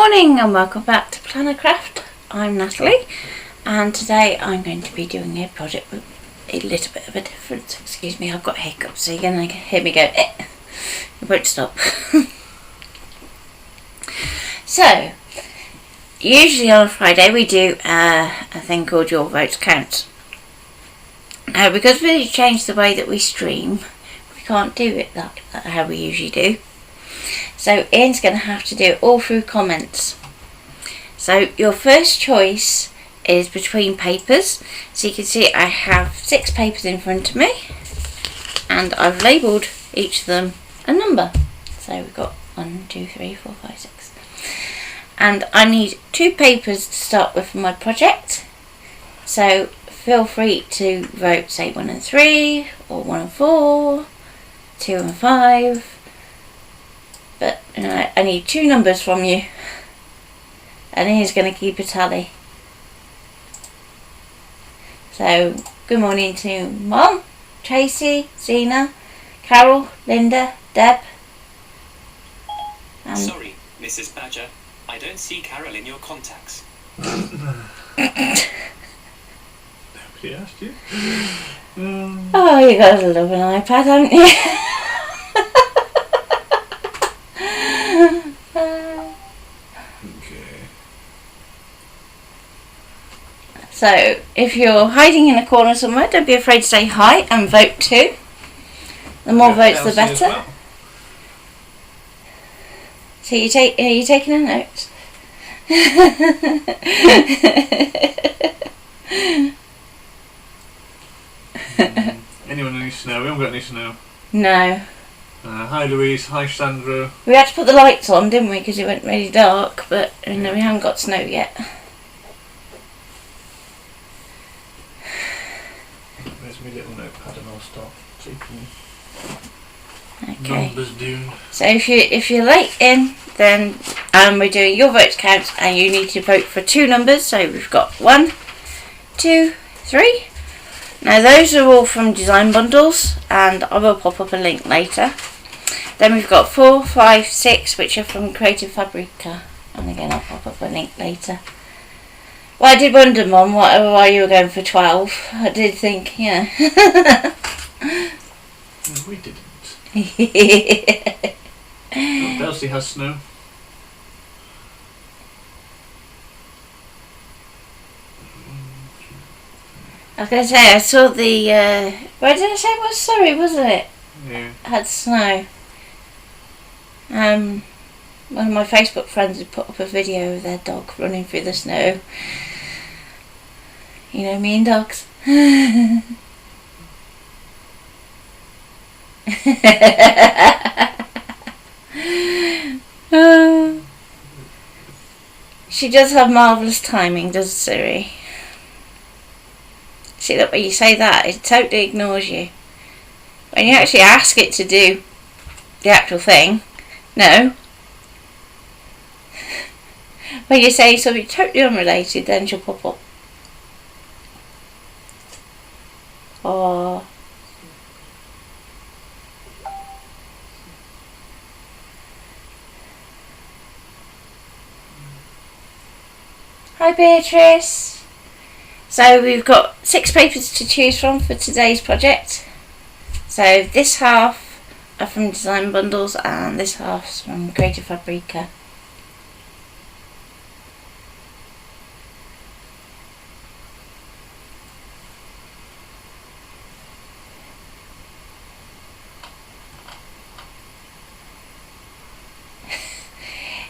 morning and welcome back to Planner Craft. I'm Natalie and today I'm going to be doing a project with a little bit of a difference. Excuse me, I've got hiccups, so you're going to hear me go eh. It won't stop. So, usually on a Friday we do a thing called Your Votes Count. Now because we changed the way that we stream, we can't do it that how we usually do. So Ian's going to have to do it all through comments. So your first choice is between papers. So you can see I have 6 papers in front of me and I've labelled each of them a number. So we've got 1, 2, 3, 4, 5, 6. And I need 2 papers to start with for my project. So feel free to vote say 1 and 3 or 1 and 4, 2 and 5. But I need 2 numbers from you. And he's going to keep a tally. So, good morning to Mom, Tracy, Zena, Carol, Linda, Deb. Sorry, Mrs. Badger. I don't see Carol in your contacts. Nobody asked you. Oh, you got a love an iPad, haven't you? So, if you're hiding in a corner somewhere, don't be afraid to say hi and vote too. The more votes, the better. Well. So are you taking a note? Anyone any snow? We haven't got any snow. No. Hi Louise, hi Sandra. We had to put the lights on, didn't we? Because it went really dark, but no, we haven't got snow yet. Where's my little notepad and I'll start taking numbers down. So if you're late in, then we're doing your votes count and you need to vote for 2 numbers. So we've got 1, 2, 3. Now those are all from design bundles and I will pop up a link later. Then we've got 4, 5, 6 which are from Creative Fabrica, and again I'll pop up a link later. Well, I did wonder, Mum, why you were going for 12. I did think, yeah. We didn't. Oh, Belsley has snow. I was going to say, I saw the, where did I say it was? Surrey, wasn't it? Yeah. Had snow. One of my Facebook friends had put up a video of their dog running through the snow. You know me and dogs. She does have marvellous timing, does Siri? See, that when you say that, it totally ignores you. When you actually ask it to do the actual thing, no. When you say something totally unrelated, then she'll pop up. Oh. Hi Beatrice. So we've got 6 papers to choose from for today's project. So this half are from design bundles and this half's from Creative Fabrica.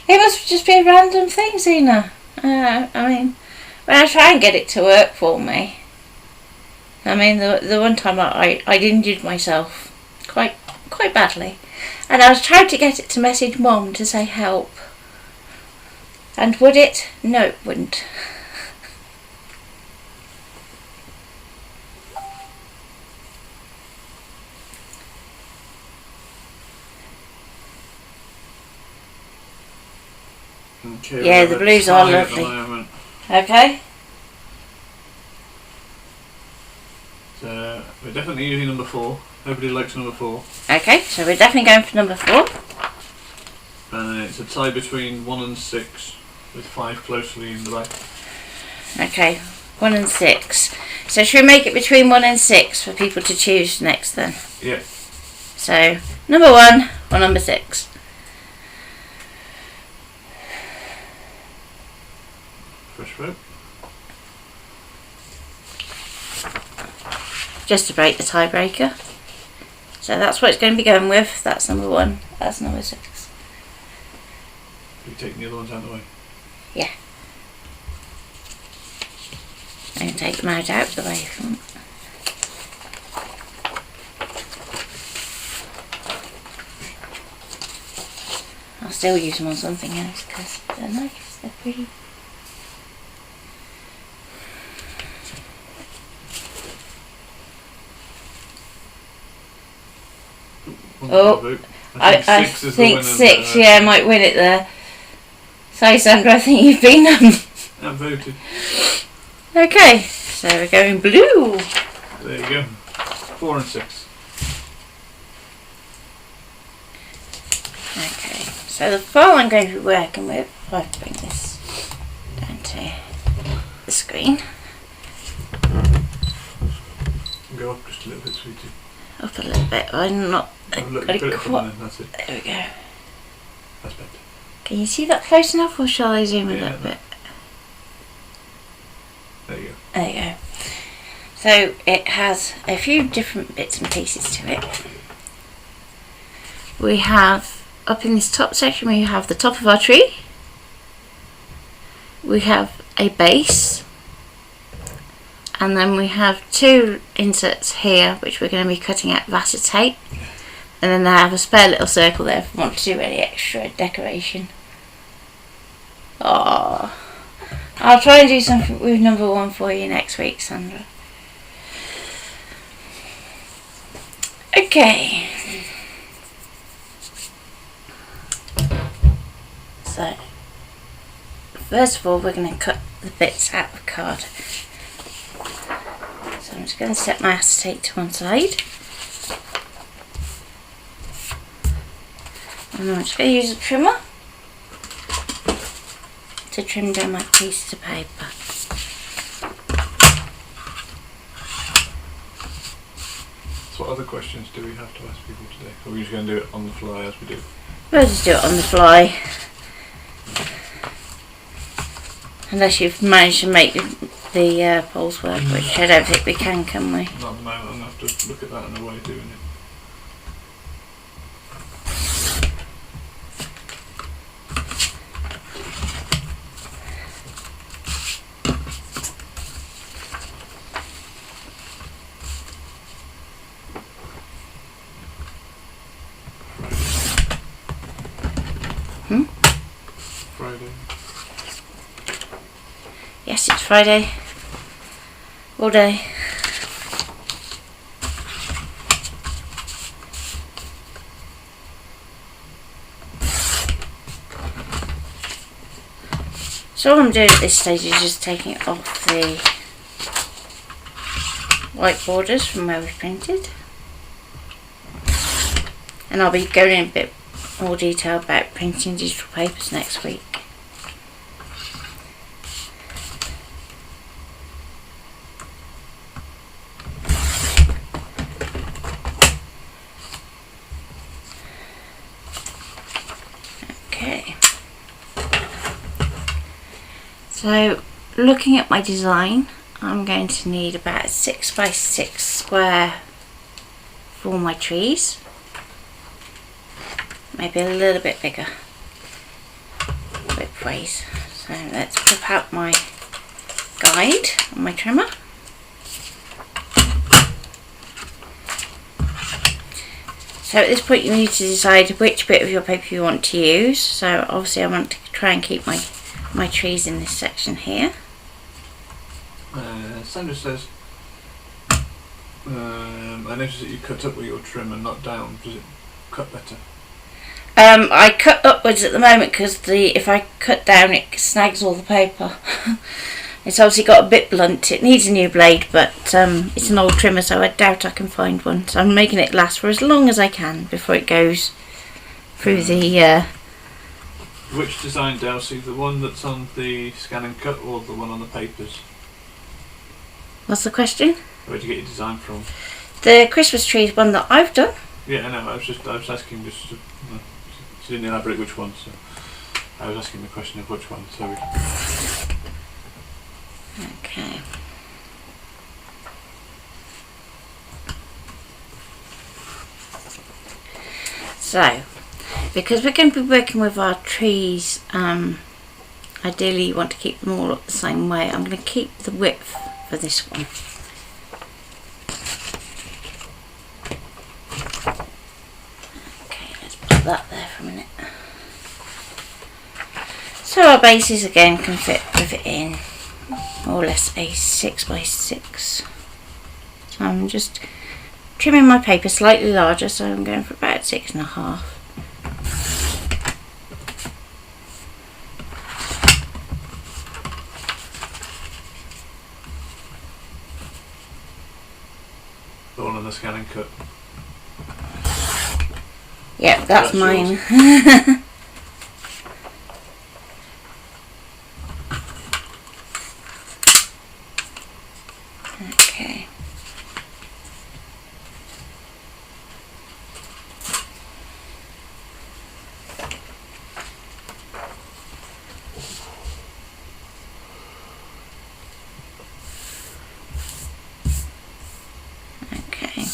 It must just be a random thing, Zena. I mean, when I try and get it to work for me, I mean, the one time I'd injured myself quite badly, and I was trying to get it to message Mom to say help. And would it? No, it wouldn't. Okay, yeah, the blues are lovely. Okay. So we're definitely using number 4. Nobody likes number 4. Okay, so we're definitely going for number 4. And it's a tie between 1 and 6. with 5 closely in the back. Okay, 1 and 6. So should we make it between 1 and 6 for people to choose next then? Yeah. So, number 1 or number 6? Fresh vote. Just to break the tiebreaker. So that's what it's going to be going with. That's number 1. That's number 6. Are you taking the other ones out of the way? Yeah. I can take them out of the way if you want. I'll still use them on something else because they're nice, they're pretty. Oh, I think 6, yeah, I might win it there. Sorry Sandra, I think you've been I voted. Okay, so we're going blue. There you go. 4 and 6. Okay, so the file I'm going to be working with, if I bring this down to the screen. Go up just a little bit, sweetie. Up a little bit, I'm not... Oh, look, you put it up and then, that's it. There we go. That's better. Can you see that close enough or shall I zoom a Yeah, little bit? There you go. There you go. So it has a few different bits and pieces to it. We have, up in this top section, we have the top of our tree. We have a base. And then we have 2 inserts here, which we're going to be cutting out of acetate. And then I have a spare little circle there if we want to do any extra decoration. Oh, I'll try and do something with number 1 for you next week, Sandra. Okay. So, first of all, we're going to cut the bits out of card. So I'm just going to set my acetate to one side. And I'm just going to use a trimmer to trim down my pieces of paper. So what other questions do we have to ask people today? Or are we just going to do it on the fly as we do? We'll just do it on the fly. Unless you've managed to make the polls work, which I don't think we can we? Not at the moment, I'm going to have to look at that in a way of doing it. Friday. Yes, it's Friday. All day. So all I'm doing at this stage is just taking off the white borders from where we've printed. And I'll be going in a bit more detail about printing digital papers next week. Okay. So looking at my design, I'm going to need about a 6x6 square for my trees. Maybe a little bit bigger widthways. So let's pop out my guide on my trimmer. So at this point you need to decide which bit of your paper you want to use. So obviously I want to try and keep my trees in this section here. Sandra says, I noticed that you cut up with your trim and not down. Does it cut better? I cut upwards at the moment because if I cut down it snags all the paper. It's obviously got a bit blunt. It needs a new blade, but it's an old trimmer, so I doubt I can find one. So I'm making it last for as long as I can before it goes through the Which design, Delcy? The one that's on the scan and cut, or the one on the papers? What's the question? Where'd you get your design from? The Christmas tree is one that I've done. Yeah, I know. I was asking just. She didn't elaborate which one, so I was asking the question of which one. So. Okay. So, because we're going to be working with our trees, ideally you want to keep them all up the same way. I'm going to keep the width for this one. Okay, let's put that there for a minute. So our bases again can fit in more or less a 6x6. So I'm just trimming my paper slightly larger, so I'm going for about 6.5. The one on the scan and cut. Yep, that's mine. Okay. Okay.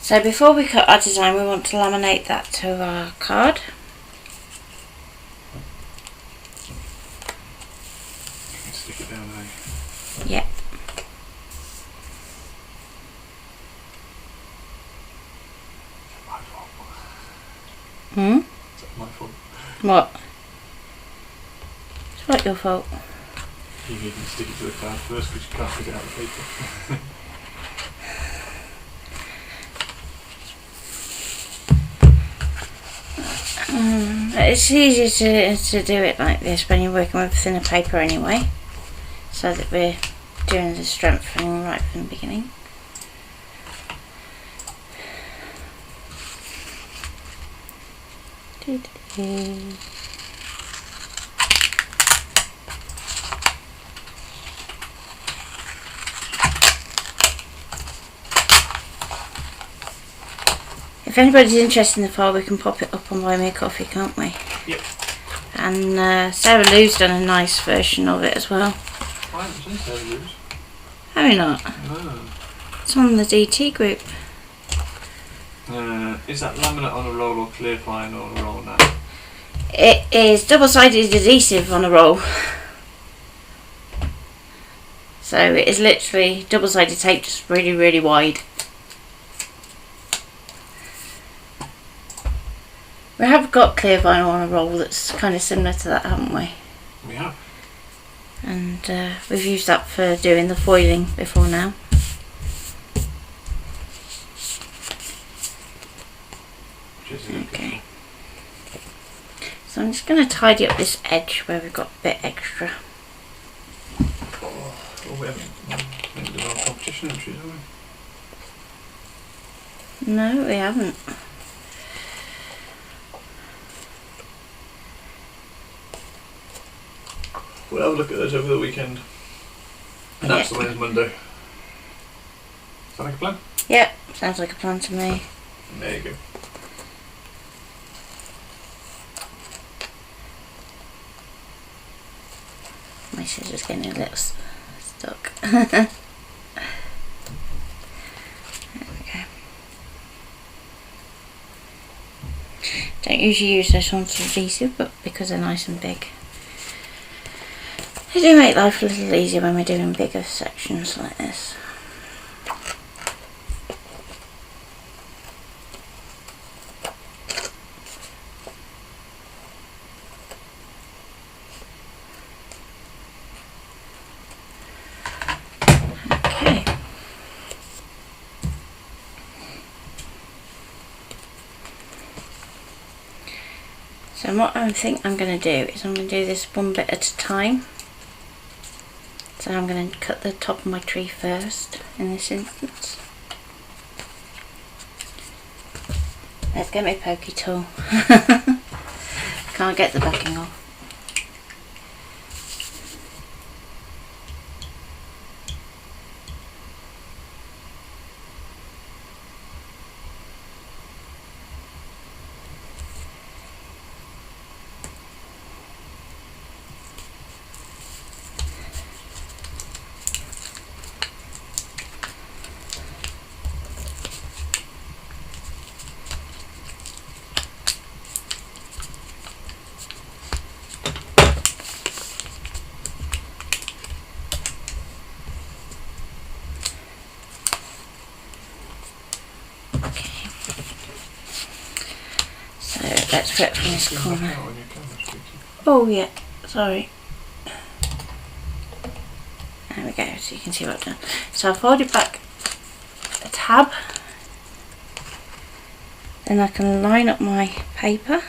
So before we cut our design, we want to laminate that to our card. Stick it down there. Yep. My fault. Hmm? Is that my fault? What? It's not your fault. You need to stick it to the card first because you can't pick it out of the paper. It's easier to do it like this when you're working with thinner paper anyway, so that we're doing the strengthening right from the beginning. If anybody's interested in the file, we can pop it up on Buy Me a Coffee, can't we? Yep. And Sarah Lou's done a nice version of it as well. I haven't seen Sarah Lou's. Have you not? No. It's on the DT group. Is that laminate on a roll or clear fine on a roll now? It is double-sided adhesive on a roll. So it is literally double-sided tape, just really, really wide. We have got clear vinyl on a roll that's kind of similar to that, haven't we? We have. And we've used that for doing the foiling before now. Okay. So I'm just going to tidy up this edge where we've got a bit extra. Oh, we haven't done our competition entries, have we? No, we haven't. We'll have a look at those over the weekend. And that's the Wednesday, Monday. Sound like a plan? Yep, sounds like a plan to me. There you go. My scissors getting a little stuck. Don't usually use those ones for adhesive, but because they're nice and big, they do make life a little easier when we're doing bigger sections like this. Okay. So what I think I'm going to do is I'm going to do this one bit at a time. So I'm going to cut the top of my tree first in this instance. Let's get my pokey tool. Can't get the backing off. Let's put it from this corner. Oh yeah, sorry. There we go, so you can see what I've done. So I've folded back a tab. Then I can line up my paper.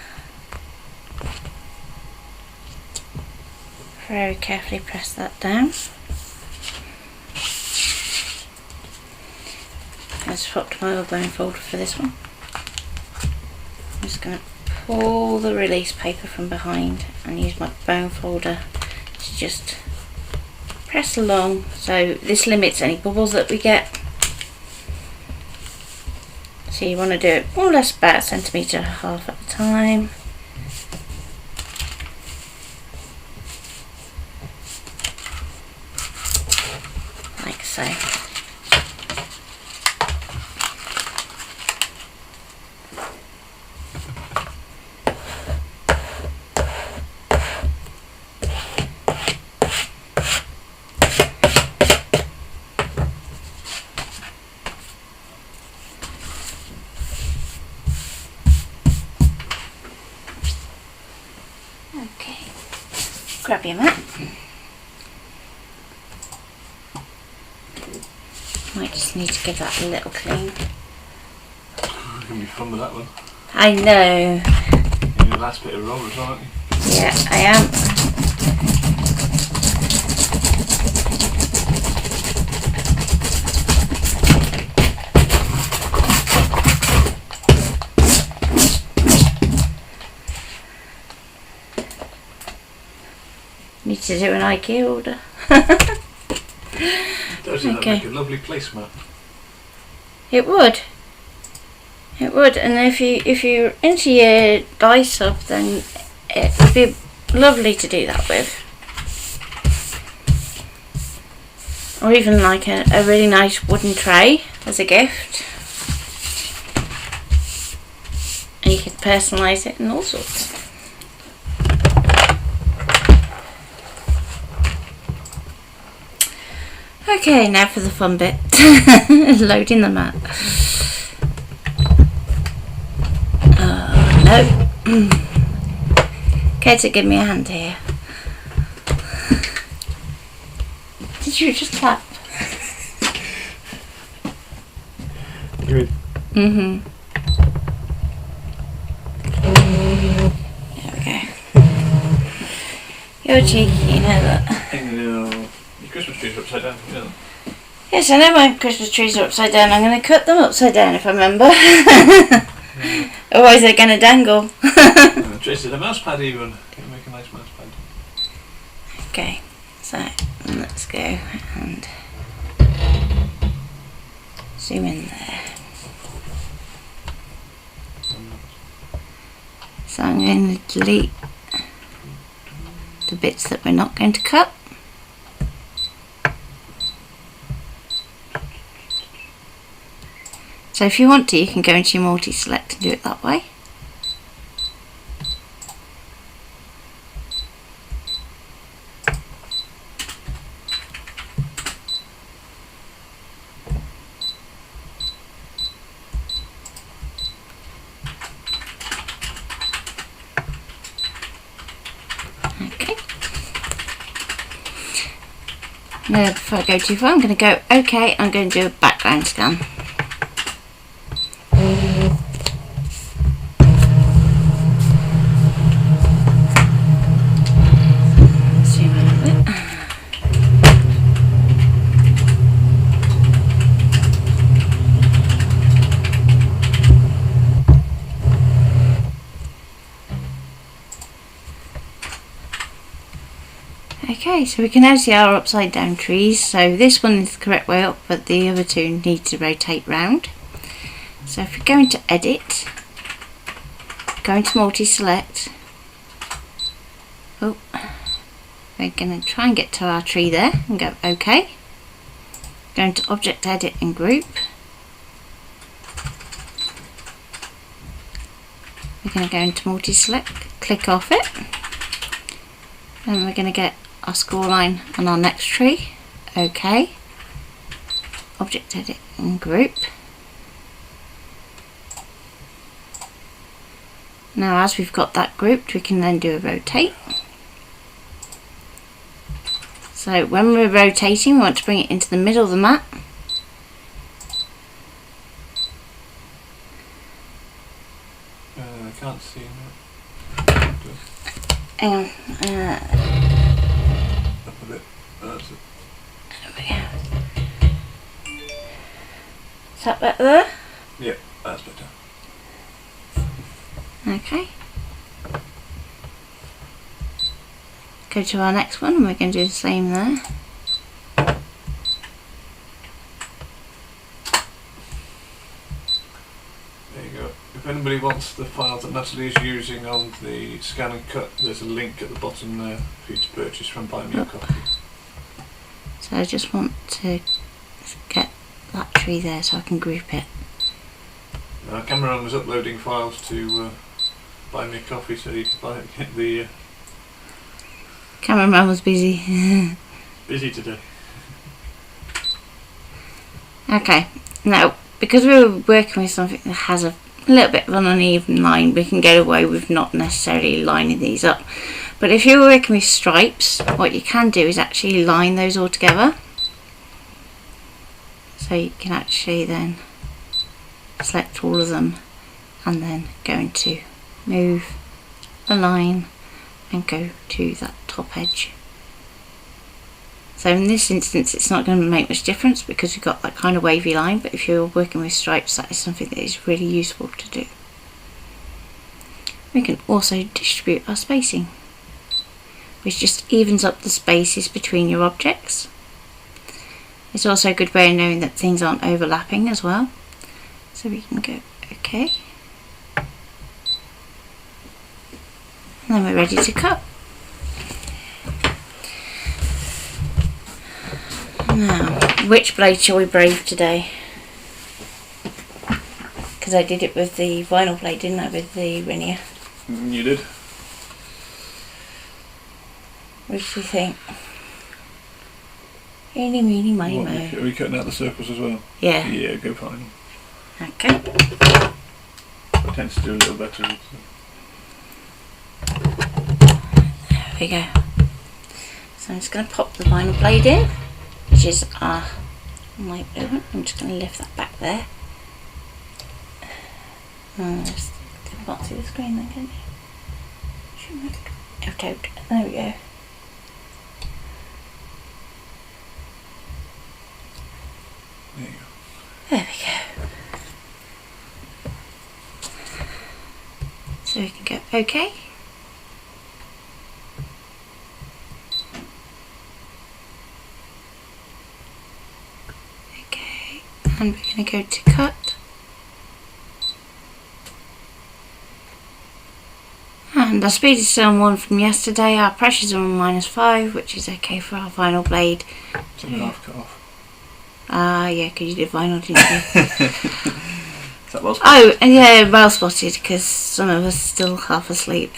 Very carefully press that down. I swapped my other bone folder for this one. I'm just going to pull the release paper from behind and use my bone folder to just press along, so this limits any bubbles that we get. So you want to do it more or less about 1.5 centimetres at a time. Like so. Okay, grab your mat. Might just need to give that a little clean. It's going to be fun with that one. I know. You're the last bit of roll as well, aren't you? Yeah, I am. Need to do an IKEA order. Doesn't that make a lovely placemat? It would. It would, and if you're into your dice up, then it would be lovely to do that with. Or even like a really nice wooden tray as a gift. And you could personalise it and all sorts. Okay, now for the fun bit. Loading the mat. Oh no. Care to give me a hand here? Did you just clap? Good. Mm-hmm. There we go. You're cheeky, you know that. Your Christmas trees are upside down, you know. Yes, I know my Christmas trees are upside down. I'm going to cut them upside down if I remember. Otherwise they're going to dangle. Tracy, the mouse pad even. You make a nice mouse pad. Okay, so let's go and zoom in there. So I'm going to delete the bits that we're not going to cut. So if you want to, you can go into your multi-select and do it that way. Okay. Now before I go too far, I'm going to go OK, I'm going to do a background scan. Okay, so we can now see our upside down trees. So this one is the correct way up, but the other two need to rotate round. So if we go into edit, go into multi-select. Oh, we're going to try and get to our tree there and go OK. Go into object edit and group. We're going to go into multi-select, click off it, and we're going to get our score line on our next tree. OK. Object edit and group. Now as we've got that grouped, we can then do a rotate. So when we're rotating, we want to bring it into the middle of the map. I can't see that. Hang on. Up a bit. That's it. There we go. Is that better there? Yeah, that's better. Okay. Go to our next one and we're going to do the same there. There you go. If anybody wants the files that Natalie is using on the scan and cut, there's a link at the bottom there for you to purchase from Buy Me a Coffee. So I just want to get that tree there so I can group it. Our cameraman was uploading files to Buy Me a Coffee, so you can get the Cameraman was busy. busy today. Okay, now because we were working with something that has a little bit of an uneven line, we can get away with not necessarily lining these up. But if you're working with stripes, what you can do is actually line those all together. So you can actually then select all of them and then go into move, align, and go to that top edge. So in this instance it's not going to make much difference because we've got that kind of wavy line, but if you're working with stripes, that is something that is really useful to do. We can also distribute our spacing, which just evens up the spaces between your objects. It's also a good way of knowing that things aren't overlapping as well. So we can go OK. And then we're ready to cut. Now, which blade shall we brave today? Because I did it with the vinyl blade, didn't I, with the Rinier? You did. Which do you think? Eeny, meeny, miny, mo. Are we cutting out the circles as well? Yeah. Yeah, go fine. Okay. I tend to do a little better with There we go. So I'm just going to pop the vinyl blade in, which is our light blue. I'm just going to lift that back there. Just can't see the screen then, can you? Okay, there we go. There you go. There we go. So we can go OK. Okay, and we're going to go to cut. And our speed is still on 1 from yesterday. Our pressures are on -5, which is okay for our vinyl blade. It's a half cut off. Ah, yeah, because you did vinyl, didn't you? Is that well spotted? Oh, and yeah, well spotted, because some of us are still half asleep.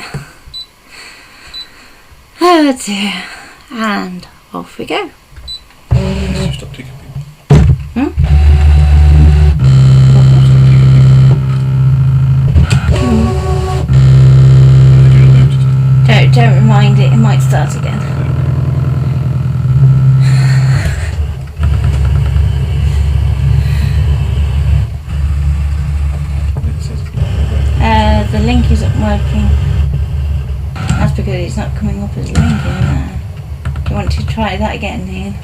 Oh dear. And off we go. Stop ticking. Don't remind it might start again. The link isn't working. That's because it's not coming up as a link in there. Do you want to try that again, Ian?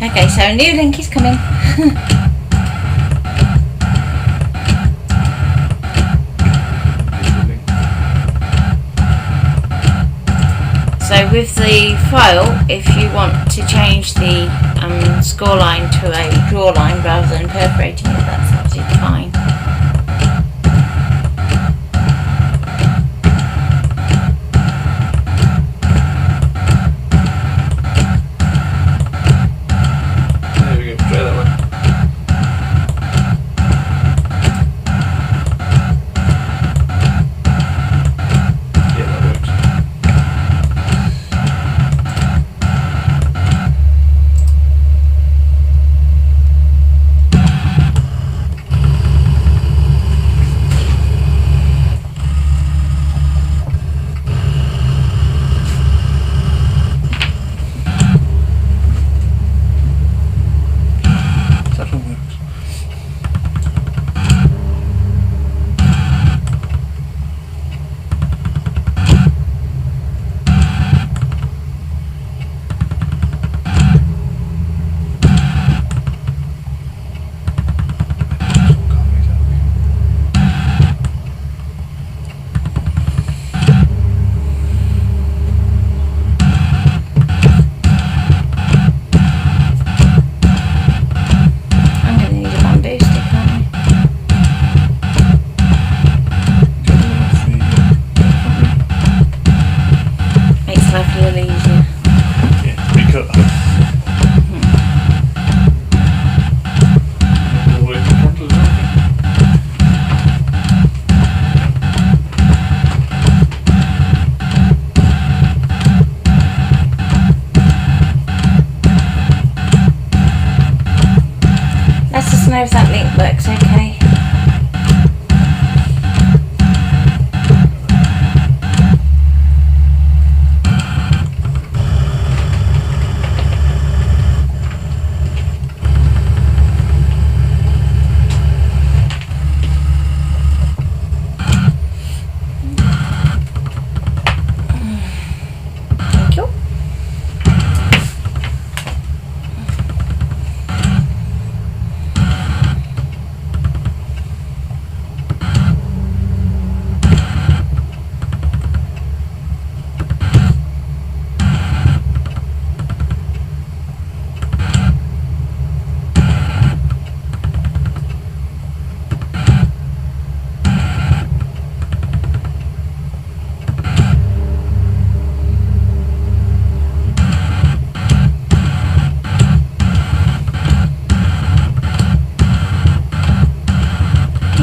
Okay, so a new link is coming. So with the file, if you want to change the score line to a draw line rather than perforating it, that's absolutely fine. There we go, try that one. Yeah, that works. That one works. I'm going to need a bamboo stick, aren't I? Makes life a little easier. Yeah, recut. More working capital as well. Let us know if that link works okay.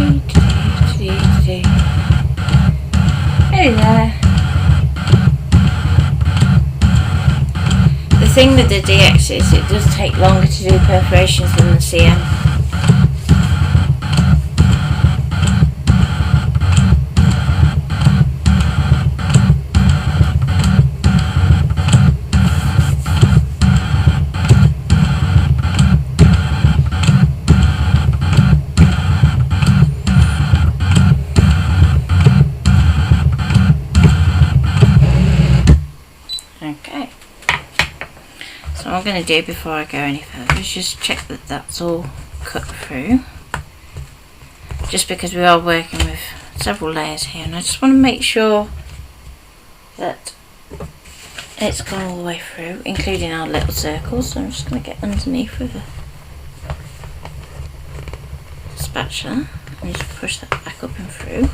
Thank you. Hey there. The thing with the DX is it does take longer to do perforations than the CM. Okay. So what I'm going to do before I go any further is just check that that's all cut through. Just because we are working with several layers here, and I just want to make sure that it's gone all the way through, including our little circles. So I'm just going to get underneath with a spatula and just push that back up and through.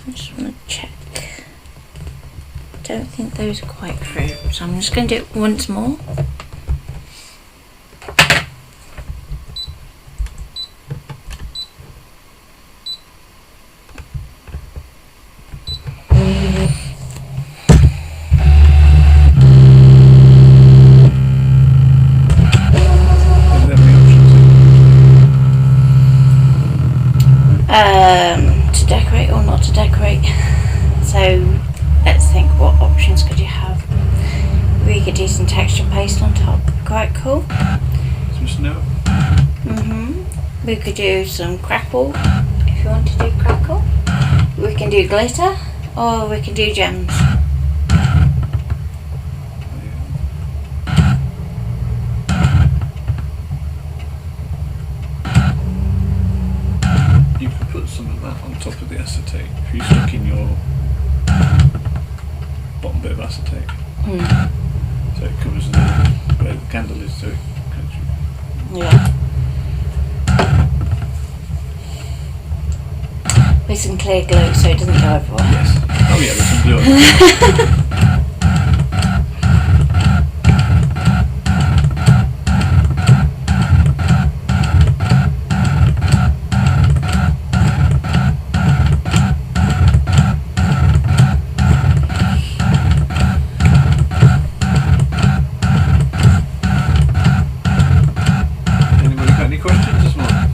I just want to check. Don't think those are quite through, so I'm just going to do it once more. To decorate or not to decorate. So let's think, what options could you have? We could do some texture paste on top, quite cool. Some snow. We could do some crackle, if you want to do crackle. We can do glitter, or we can do gems. some of that on top of the acetate. If you stuck in your bottom bit of acetate, so it covers where the candle is, so it yeah. With some clear glue so it doesn't go everywhere. Yes. Oh yeah, there's some glue on it. Anybody got any questions this morning?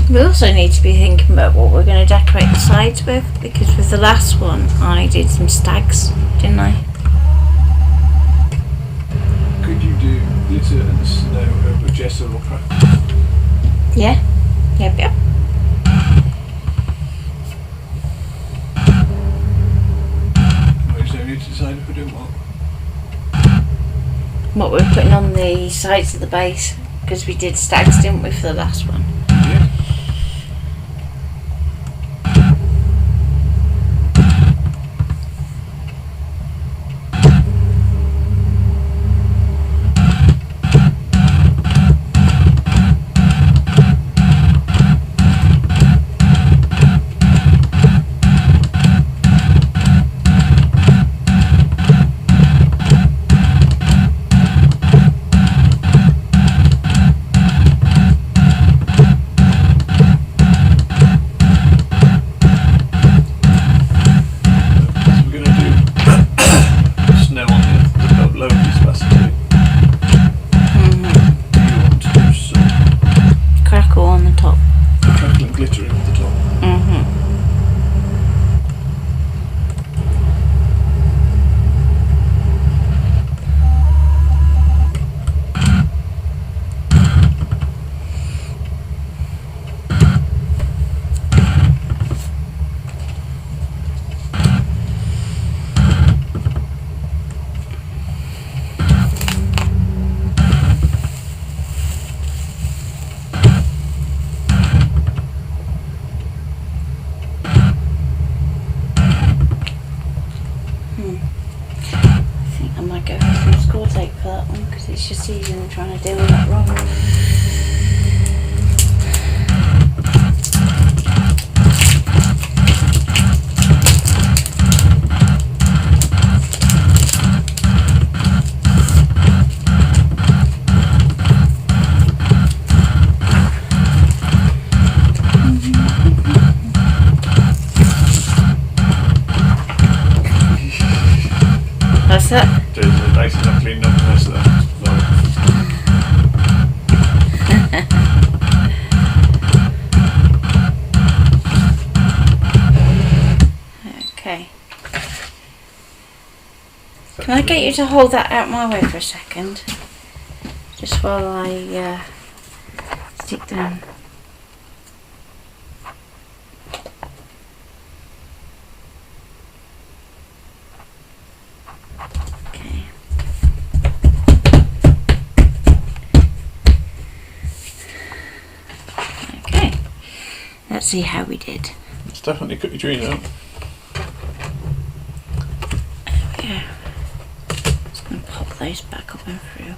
We also need to be thinking about what we're going to decorate the sides with, because with the last one I did some stags, didn't I? Could you do glitter and snow over gesso or craft? Yeah. Yep. So we need to decide if we're doing what? What we're putting on the sides of the base, because we did stags, didn't we, for the last one? Yeah. It's just easier than trying to deal with that wrong. That's it. There's a basis not cleaned up the rest of that. Okay. Can I get you to hold that out my way for a second? Just while I stick down. Okay. Okay. Let's see how we did. It's definitely cut your dream out. Yeah. Just going to pop those back up and through.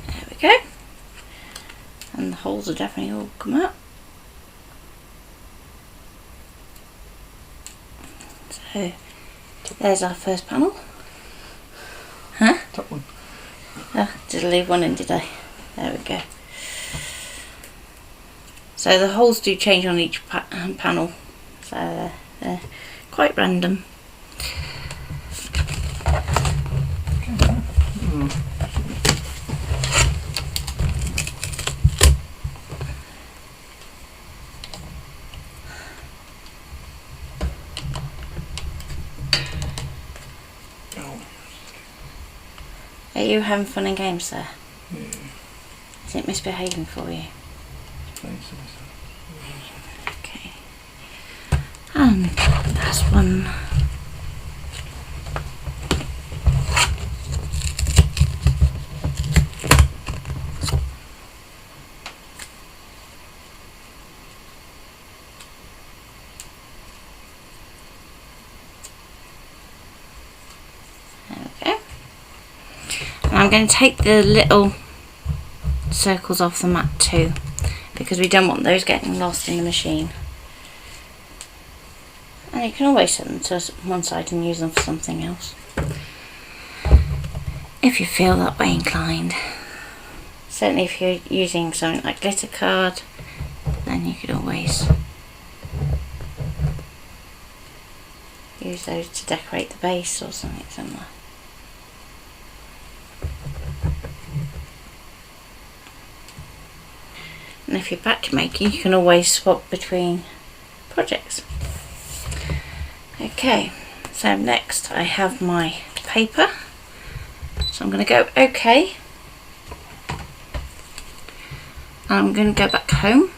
There we go. And the holes are definitely all come out. So there's our first panel. Huh? Top one. Oh, did I leave one in, did I? There we go. So the holes do change on each panel, so they're quite random. Are you having fun and games there? Yeah. Is it misbehaving for you? Okay. And last one. I'm going to take the little circles off the mat too, because we don't want those getting lost in the machine. And you can always set them to one side and use them for something else, if you feel that way inclined. Certainly if you're using something like glitter card, then you could always use those to decorate the base or something similar. And if you're batch making, you can always swap between projects. Okay, so next I have my paper. So I'm going to go OK. I'm going to go back home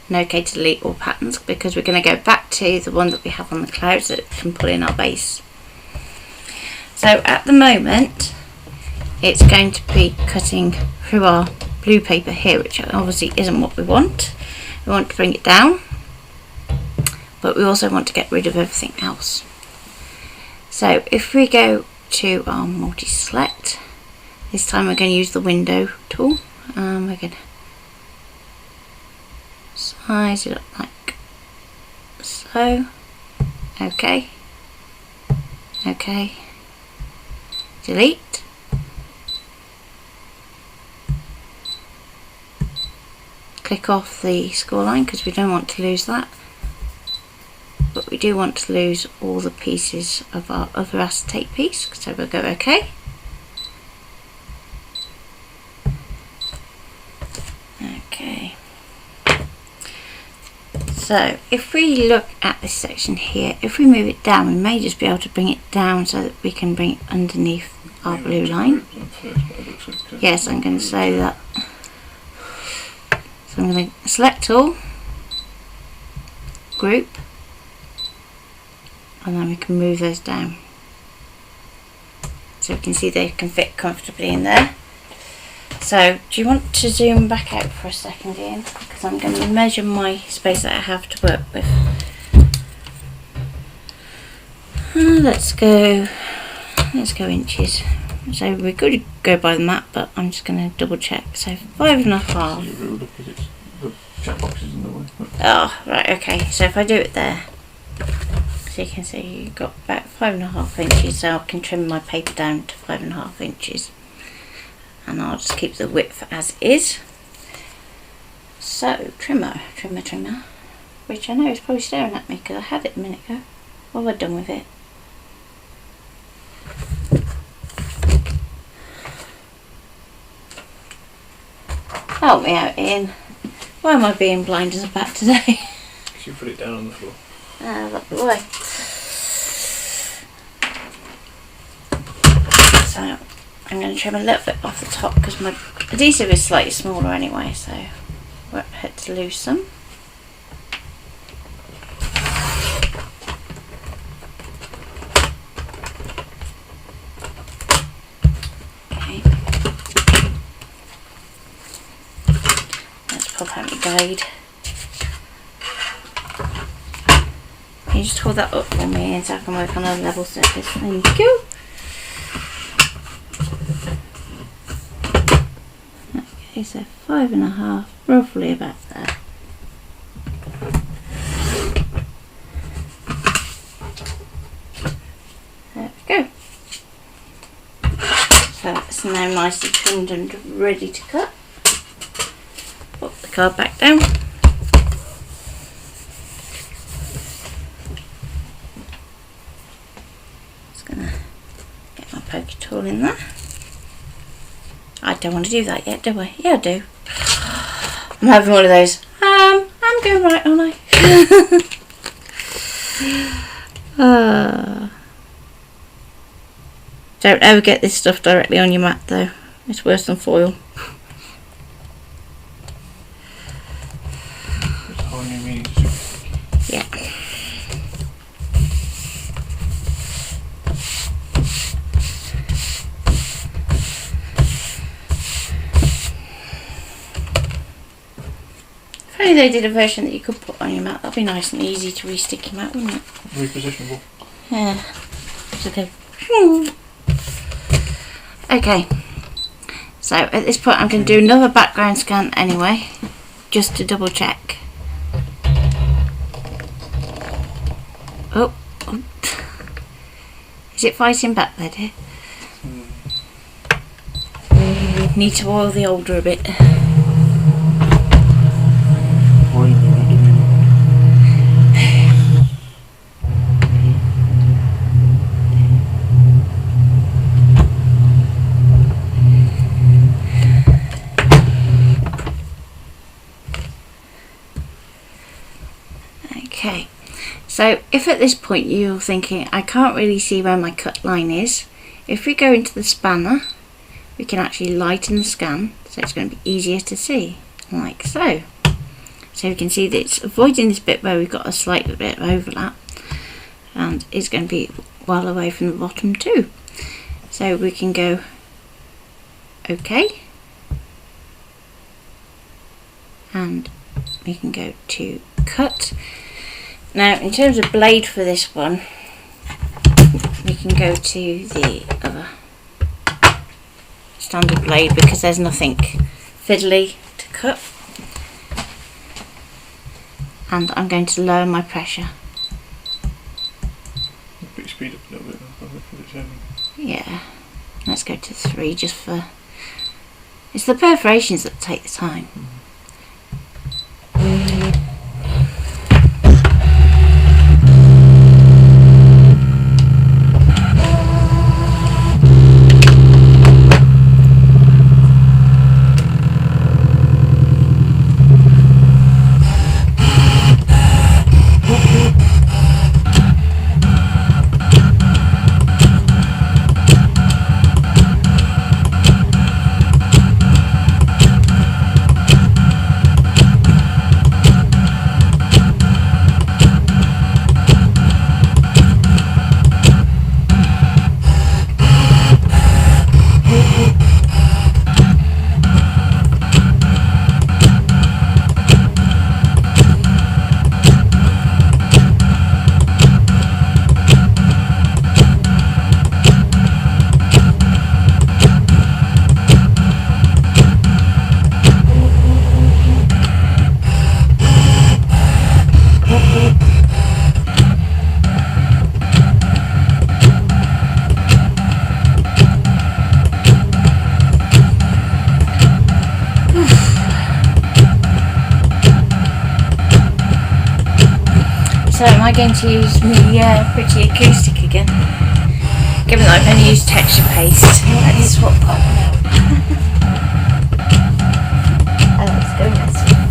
and OK to delete all patterns, because we're going to go back to the one that we have on the clouds that can pull in our base. So at the moment it's going to be cutting through our blue paper here, which obviously isn't what we want. We want to bring it down, but we also want to get rid of everything else. So if we go to our multi-select, this time we're going to use the window tool. We're going to size it up like so. OK, OK, delete. Click off the score line because we don't want to lose that, but we do want to lose all the pieces of our other acetate piece, so we'll go OK. Okay. So if we look at this section here, if we move it down, we may just be able to bring it down so that we can bring it underneath our blue line. Yes, I'm going to say that. So I'm going to select all, group, and then we can move those down. So we can see they can fit comfortably in there. So do you want to zoom back out for a second, Ian? Because I'm going to measure my space that I have to work with. Let's go inches. So we could go by the map, but I'm just going to double check. So 5.5. The chat box is in the way. Oh, right, okay. So if I do it there, so you can see you've got about 5.5 inches. So I can trim my paper down to 5.5 inches. And I'll just keep the width as is. So trimmer, which I know is probably staring at me because I had it a minute ago. What have I done with it? Help me out, Ian. Why am I being blind as a bat today? Because you put it down on the floor. Ah, that's the way. So I'm going to trim a little bit off the top because my adhesive is slightly smaller anyway, so we'll have to lose some. Okay. Let's pop out my guide. Can you just hold that up for me and so I can work on a level surface? Thank you. Okay, so 5.5, roughly about there. There we go. So that's now nicely trimmed and ready to cut. Put the card back down. Just gonna get my pokey tool in there. I don't want to do that yet, do I? Yeah, I do. I'm having one of those. I'm going right, aren't I? Don't ever get this stuff directly on your mat though. It's worse than foil. Yeah. If only they did a version that you could put on your mat, that'd be nice and easy to re-stick your mat, wouldn't it? Repositionable. Yeah. Just go. Okay. So at this point I'm going to do another background scan anyway, just to double check. Oh, is it fighting back there, dear? Need to oil the older a bit. Okay, so if at this point you're thinking, I can't really see where my cut line is, if we go into the spanner, we can actually lighten the scan, so it's going to be easier to see, like so. So we can see that it's avoiding this bit where we've got a slight bit of overlap, and it's going to be well away from the bottom too. So we can go OK, and we can go to cut. Now in terms of blade for this one, we can go to the other standard blade because there's nothing fiddly to cut. And I'm going to lower my pressure. Put your speed up a little bit. Yeah, let's go to 3 just for... It's the perforations that take the time. So am I going to use the pretty acoustic again? Given that I've only used texture paste, let's swap that one out. Let's go this one.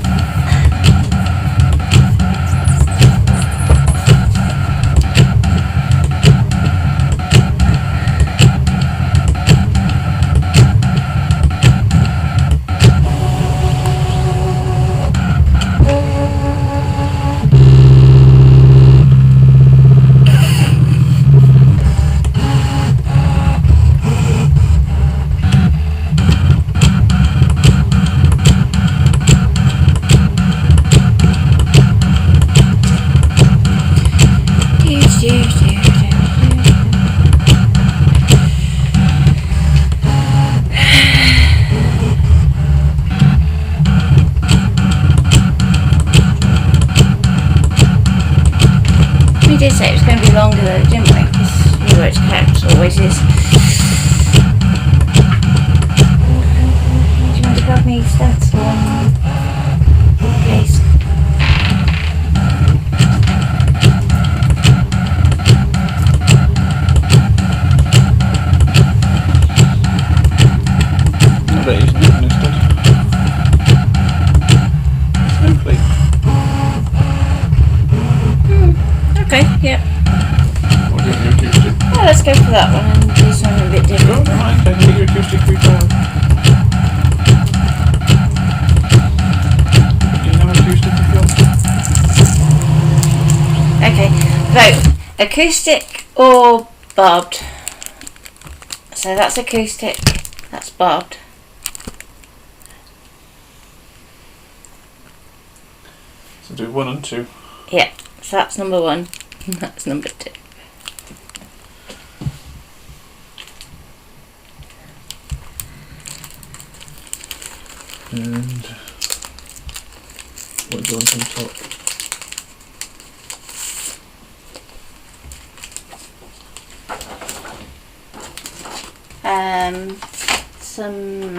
We did say it was going to be longer though, didn't we? Because you worked it out, it always is. Do you want to grab me stencil and paste? I bet he's not instead. Simply. Okay, yeah. Or do you want your acoustic? Well, let's go for that one and do something a bit different. Alright, then get your acoustic guitar. Do you have acoustic if you want? Okay, vote acoustic or barbed. So that's acoustic, that's barbed. So do 1 and 2. Yeah, so that's number 1 and that's number 2. What do you want on top? Some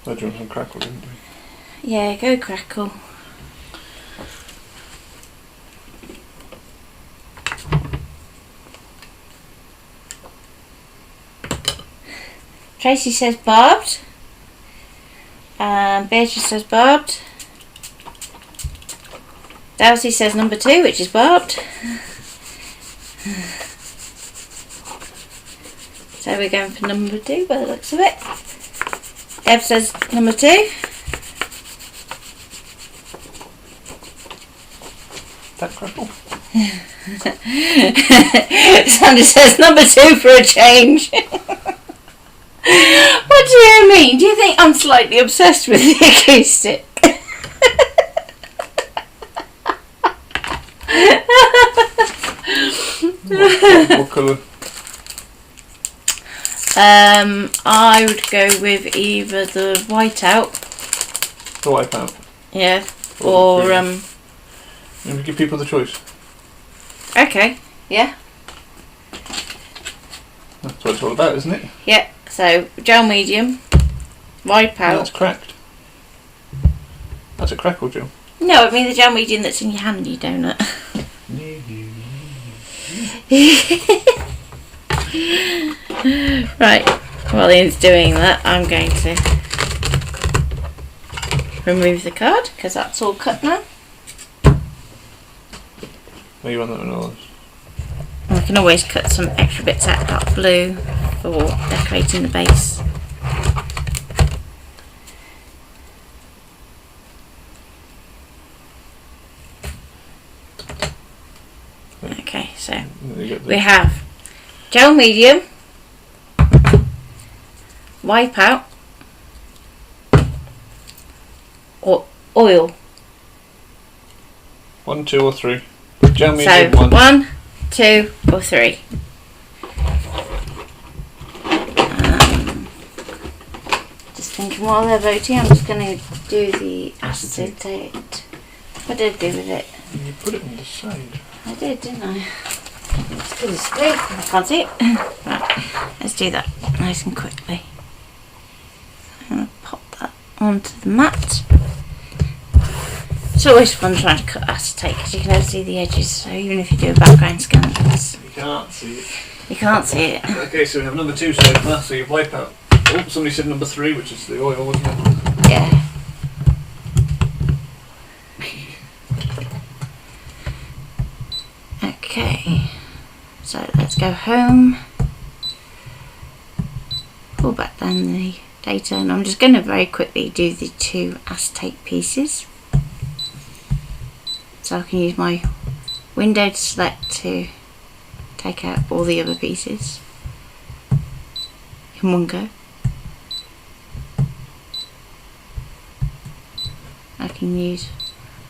I do want some crackle, didn't we? yeah, go crackle. Tracy says barbed. Beatrice says barbed. Darcy says number 2, which is barbed. So we're going for number 2 by the looks of it. Deb says number 2. That crackle? Sandy says number 2 for a change. What do you mean? Do you think I'm slightly obsessed with the acoustic? What colour? I would go with either the whiteout, The wipeout. yeah, Or or the And we give people the choice. okay, yeah, That's what it's all about, isn't it? yeah. So gel medium, No, wipeout. that's cracked. That's a crackle, Jill. No, I mean the gel medium that's in your hand, you donut. Right, while Ian's doing that, I'm going to remove the card because that's all cut now. Oh, you want that one or And I can always cut some extra bits out of that blue for decorating the base. Okay, so we have gel medium, wipeout, or oil. 1, 2 or 3. Gel So medium 1. 1, 2 or 3. Just thinking while they're voting, I'm just going to do the acetate. What did I do with it? You put it on the side. I did, didn't I? Let's do this blue. I can't see it. Right, let's do that nice and quickly. I'm going to pop that onto the mat. It's always fun trying to cut acetate because you can never see the edges, so even if you do a background scan, You can't see it. you can't see it. Okay, so we have number 2 so far, so you wipe out. Oh, somebody said number 3, which is the oil, wasn't it? Yeah. Okay, so let's go home. Pull back down the data, and I'm just going to very quickly do the 2 acetate pieces. So I can use my window to select to take out all the other pieces in one go. I can use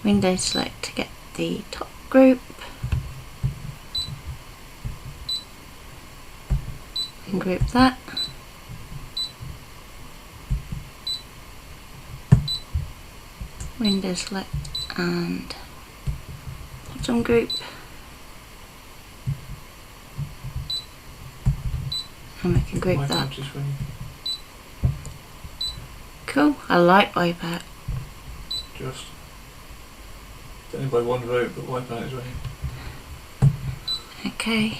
window select to get the top group. And group that. Window select and bottom group. And we can group Wipe that. out is when Cool, I like wipeout. just. It's only by 1 vote, but wipe out is when. Okay.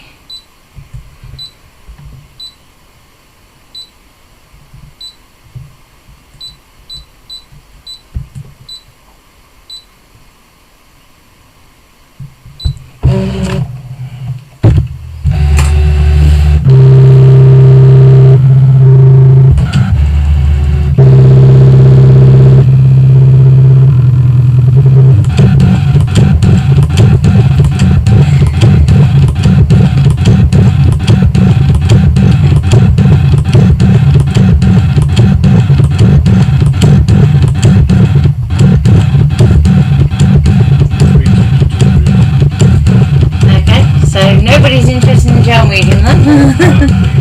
Nobody's interested in gel medium then?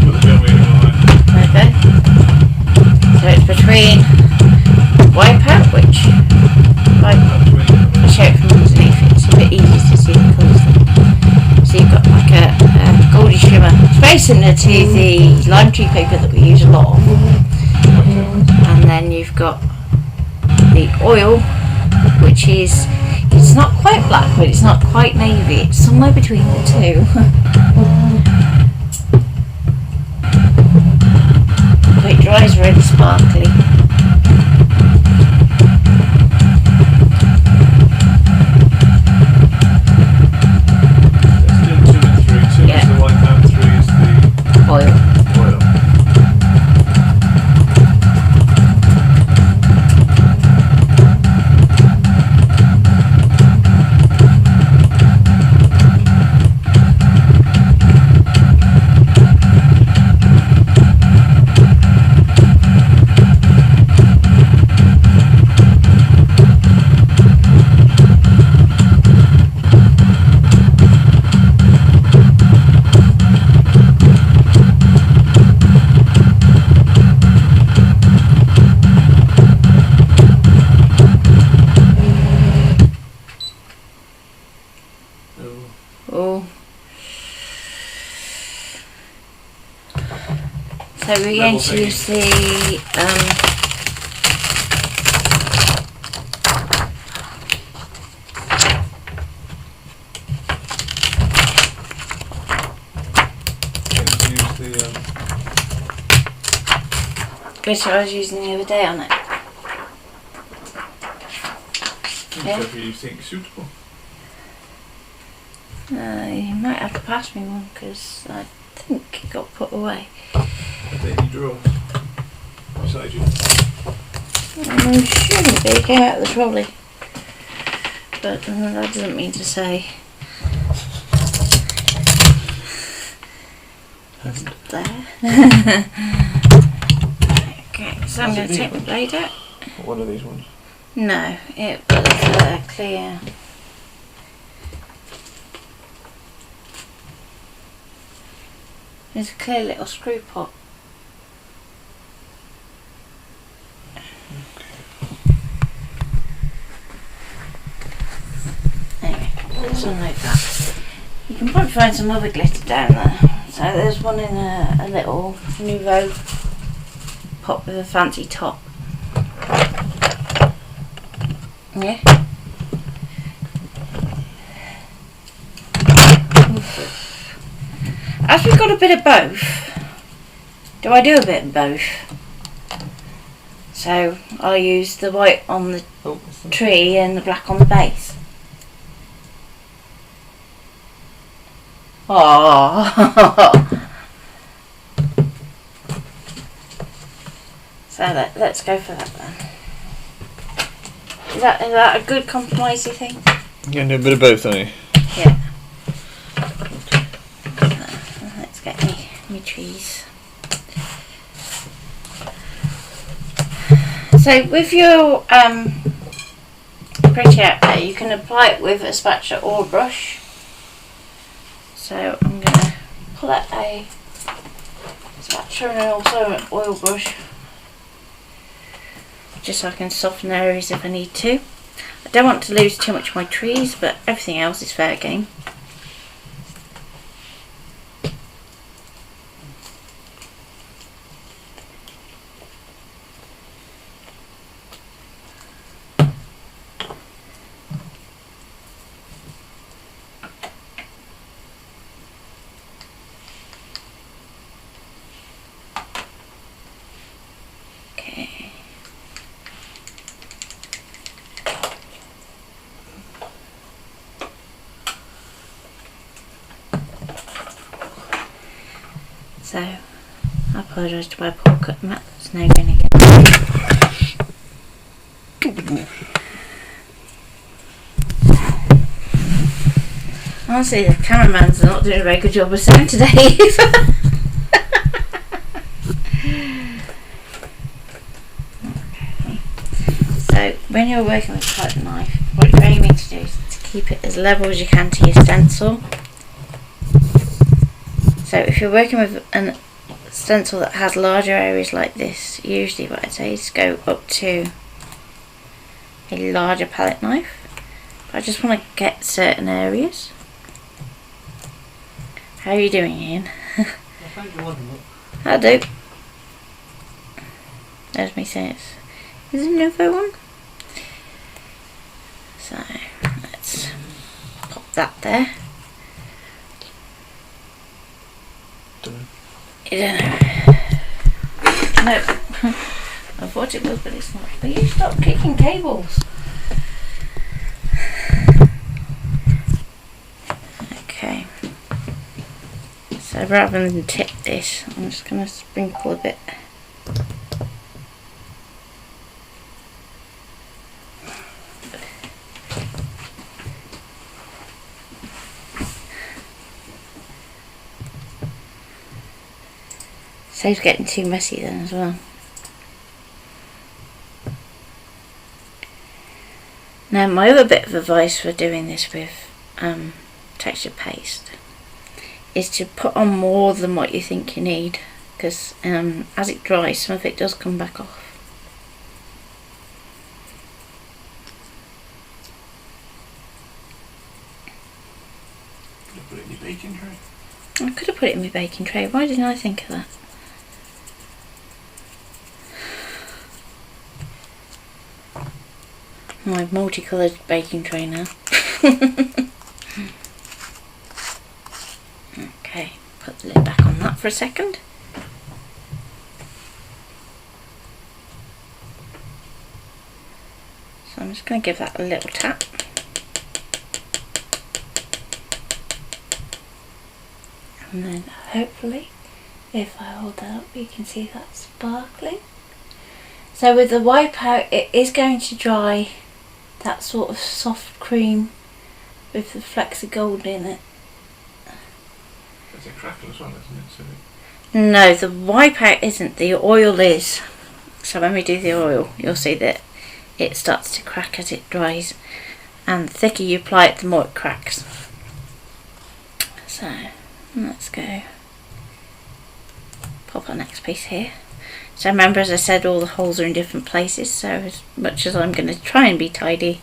Put the gel medium on. Okay. So it's between green wipeout, which I show it from underneath. It's a bit easier to see the colours there. So you've got like a goldy shimmer. It's very similar to the lime tree paper that we use a lot of. And then you've got the oil, which is, it's not quite black, but it's not quite navy. It's somewhere between the two. But it dries really sparkly. Still 2 and 3. 2 Yeah. is the wipeout, 3 is the Oil. oil. Oh. So we're going to use the which I was using the other day on it. Yeah. Whatever you think suitable. You might have to pass me one because I think it got put away. Daily draws. Beside you. Shouldn't be. It came out of the trolley. But that doesn't mean to say. It's up there. Okay, so I'm going to take the blade out. One of these ones. No, it was clear. There's a clear little screw pot. Anyway, let's unload that. You can probably find some other glitter down there. So there's one in a little Nouveau pot with a fancy top. Yeah. As we've got a bit of both, do I do a bit of both? So I'll use the white on the tree and the black on the base. Oh. So let's go for that then. Is that a good compromise, you think? You're going to do a bit of both, aren't you? Yeah. Let's get me trees. So with your pretty out there, you can apply it with a spatula or a brush. So I'm going to pull out a spatula and also an oil brush, just so I can soften areas if I need to. I don't want to lose too much of my trees, but everything else is fair game. So, I apologise to my poor cut mat that's now going to get. Honestly, the cameraman's not doing a very good job of sound today either. So, when you're working with a cutting knife, what you're aiming to do is to keep it as level as you can to your stencil. So if you're working with a stencil that has larger areas like this, usually what I'd say is go up to a larger palette knife. I just want to get certain areas. How are you doing, Ian? I found you one look. I do. There's me saying it's... Is it an info one? So, let's pop that there. Don't know. I don't know. No. I thought it was, but it's not. Will you stop kicking cables? Okay. So rather than tip this, I'm just going to sprinkle a bit. Saves getting too messy then as well. Now my other bit of advice for doing this with texture paste is to put on more than what you think you need, because as it dries some of it does come back off. Could have put it in your baking tray. I could have put it in my baking tray. Why didn't I think of that? My multicoloured baking tray now. Okay, put the lid back on that for a second. So I'm just going to give that a little tap. And then hopefully, if I hold that up, you can see that sparkling. So with the wipeout, it is going to dry that sort of soft cream with the flecks of gold in it. There's a crackle as well, isn't it? So No, the wipeout isn't, the oil is. So when we do the oil, you'll see that it starts to crack as it dries. And the thicker you apply it, the more it cracks. So, let's go. Pop our next piece here. So remember, as I said, all the holes are in different places, so as much as I'm going to try and be tidy,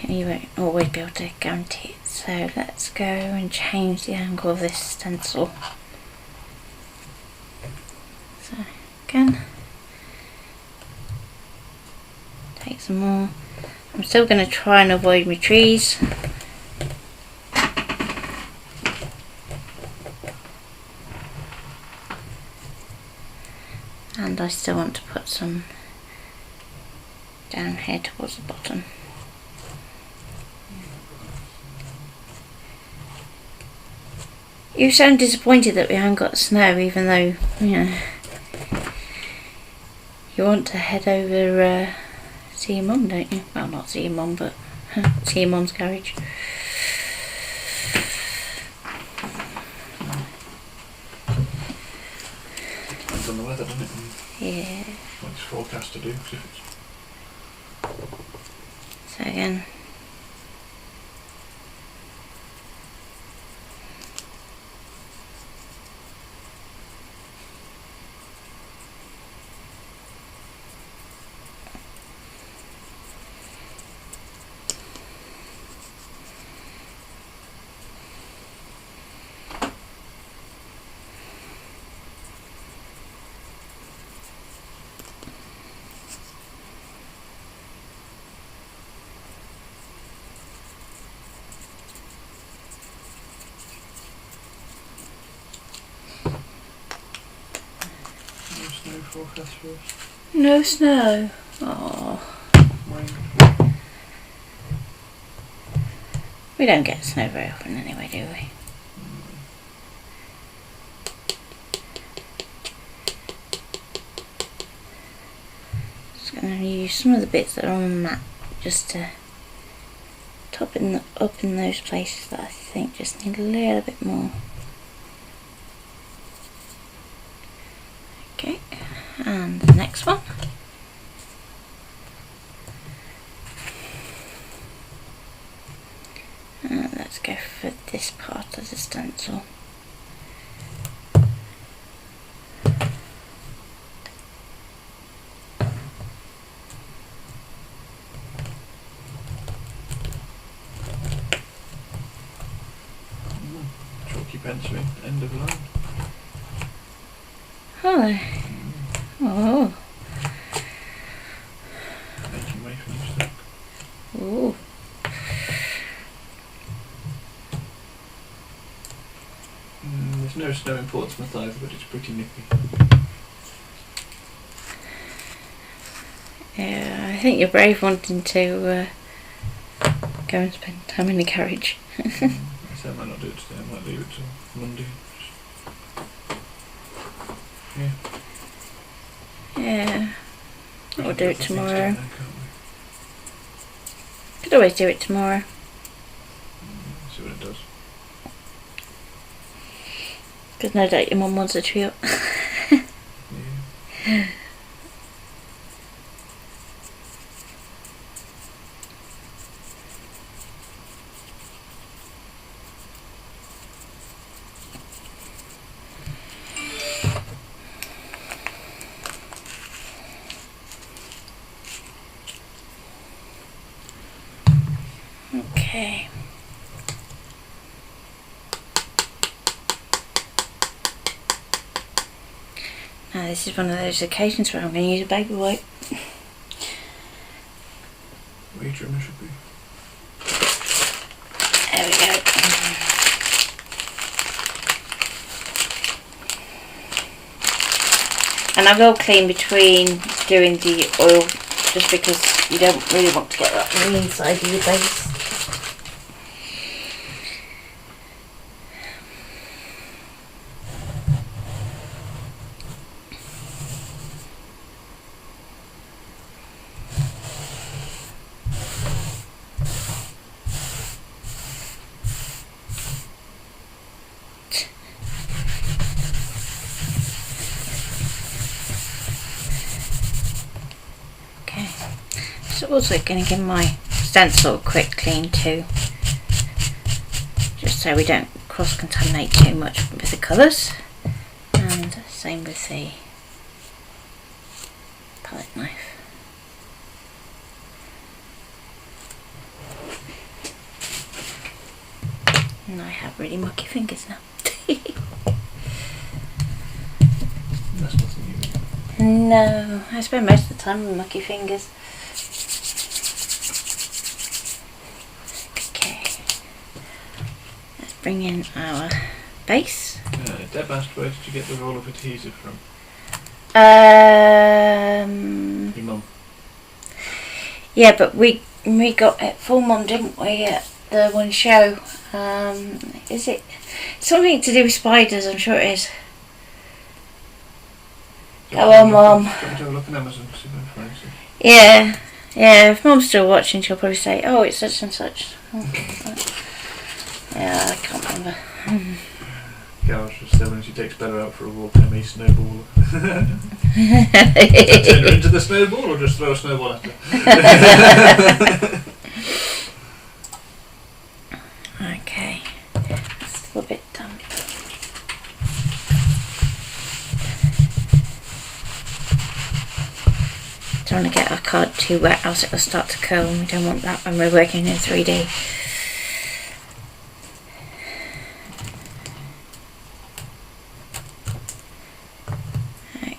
you won't always be able to guarantee it. So let's go and change the angle of this stencil. So again, take some more. I'm still going to try and avoid my trees. And I still want to put some down here towards the bottom. You sound disappointed that we haven't got snow, even though, you know, you want to head over see your mum, don't you? Well, not see your mum, but see your mum's garage. depends on the weather, doesn't it? And Yeah. what it's forecast to do. 'Cause if it's So again, no snow forecast for us. no snow. Oh, Rain. we don't get snow very often anyway, do we? Just going to use some of the bits that are on the mat just to top in up in those places that I think just need a little bit more. Okay, and the next one. Let's go for this part of the stencil. Penciling, end of line. Oh. Oh. Making way for new stock. Ooh. There's no snow in Portsmouth either, but it's pretty nippy. Yeah, I think you're brave wanting to go and spend time in the carriage. So I might not do it today, I might leave it till Monday. Yeah. Yeah. We'll do it tomorrow. Then, can't Could always do it tomorrow. we? See what it does. Because no doubt your mum wants a tree up. Yeah. Okay. Now this is one of those occasions where I'm going to use a baby wipe. Where your trimmer should be. There we go. And I will clean between doing the oil, just because you don't really want to get that on the inside of your base. So also going to give my stencil a quick clean too, just so we don't cross-contaminate too much with the colours, and same with the palette knife. And I have really mucky fingers now. That's nothing new. No, I spend most of the time with mucky fingers. Bring in our base. Deb asked, where did you get the roll of adhesive from? Your mum. Yeah, but we got it full mum, didn't we, at the one show? Is it something to do with spiders? I'm sure it is. Go on, Mum. Have a look on Amazon, see if I can find it. Yeah. If Mum's still watching, she'll probably say, "Oh, it's such and such." Yeah, I can't remember. Carol's just saying when she takes Bella out for a walk, I may snowball. Turn her into the snowball or just throw a snowball at her? Okay, that's a little bit done. Don't want to get our card too wet, else it'll start to curl, and we don't want that when we're working in 3D.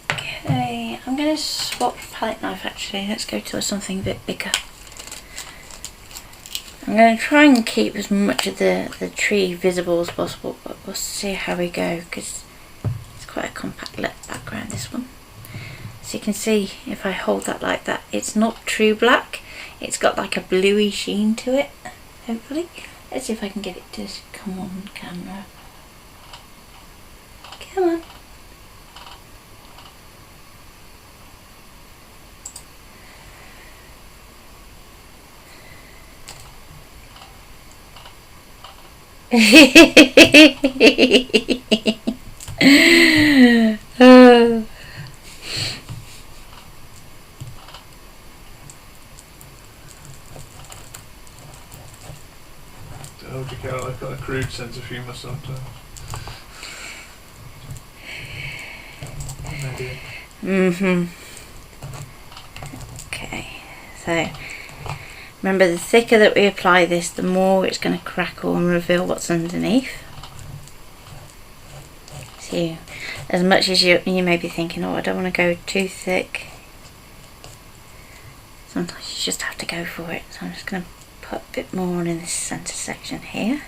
Okay, I'm going to swap palette knife actually. Let's go to something a bit bigger. I'm going to try and keep as much of the tree visible as possible, but we'll see how we go, because it's quite a compact background, this one. So you can see if I hold that like that, it's not true black, it's got like a bluey sheen to it, hopefully. Let's see if I can get it to come on camera. Come on. Told you, Carol, I've got a crude sense of humour sometimes. Okay, so remember, the thicker that we apply this, the more it's going to crackle and reveal what's underneath. See, as much as you may be thinking, oh, I don't want to go too thick, sometimes you just have to go for it. So I'm just going to put a bit more in this centre section here.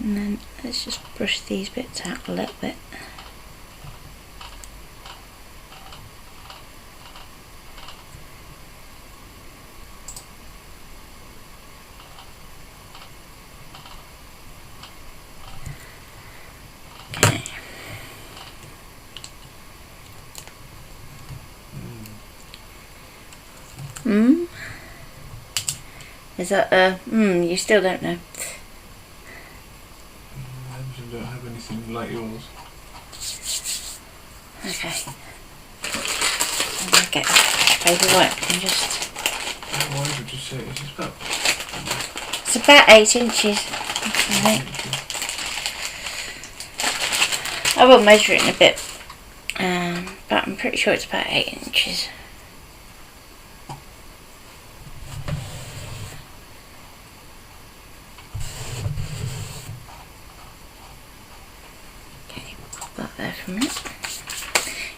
And then let's just brush these bits out a little bit. Okay. Is that you still don't know? I don't have anything like yours. Okay. I'm going to get a baby wipe and just... How wide would you say it is? It's about 8 inches, I think. I will measure it in a bit, but I'm pretty sure it's about 8 inches. Okay, pop that there for a minute.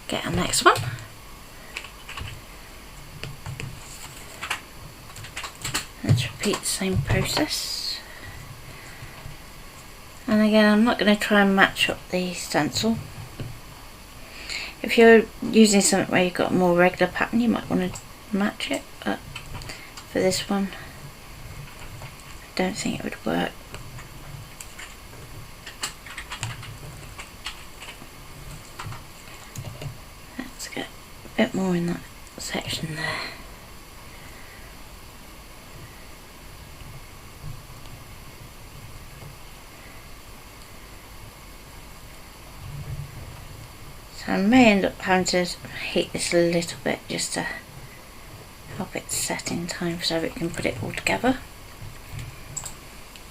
Get our next one. Let's repeat the same process. And again, I'm not going to try and match up the stencil. If you're using something where you've got a more regular pattern, you might want to match it, but for this one, I don't think it would work. Let's get a bit more in that section there. So I may end up having to heat this a little bit just to help it set in time so we can put it all together.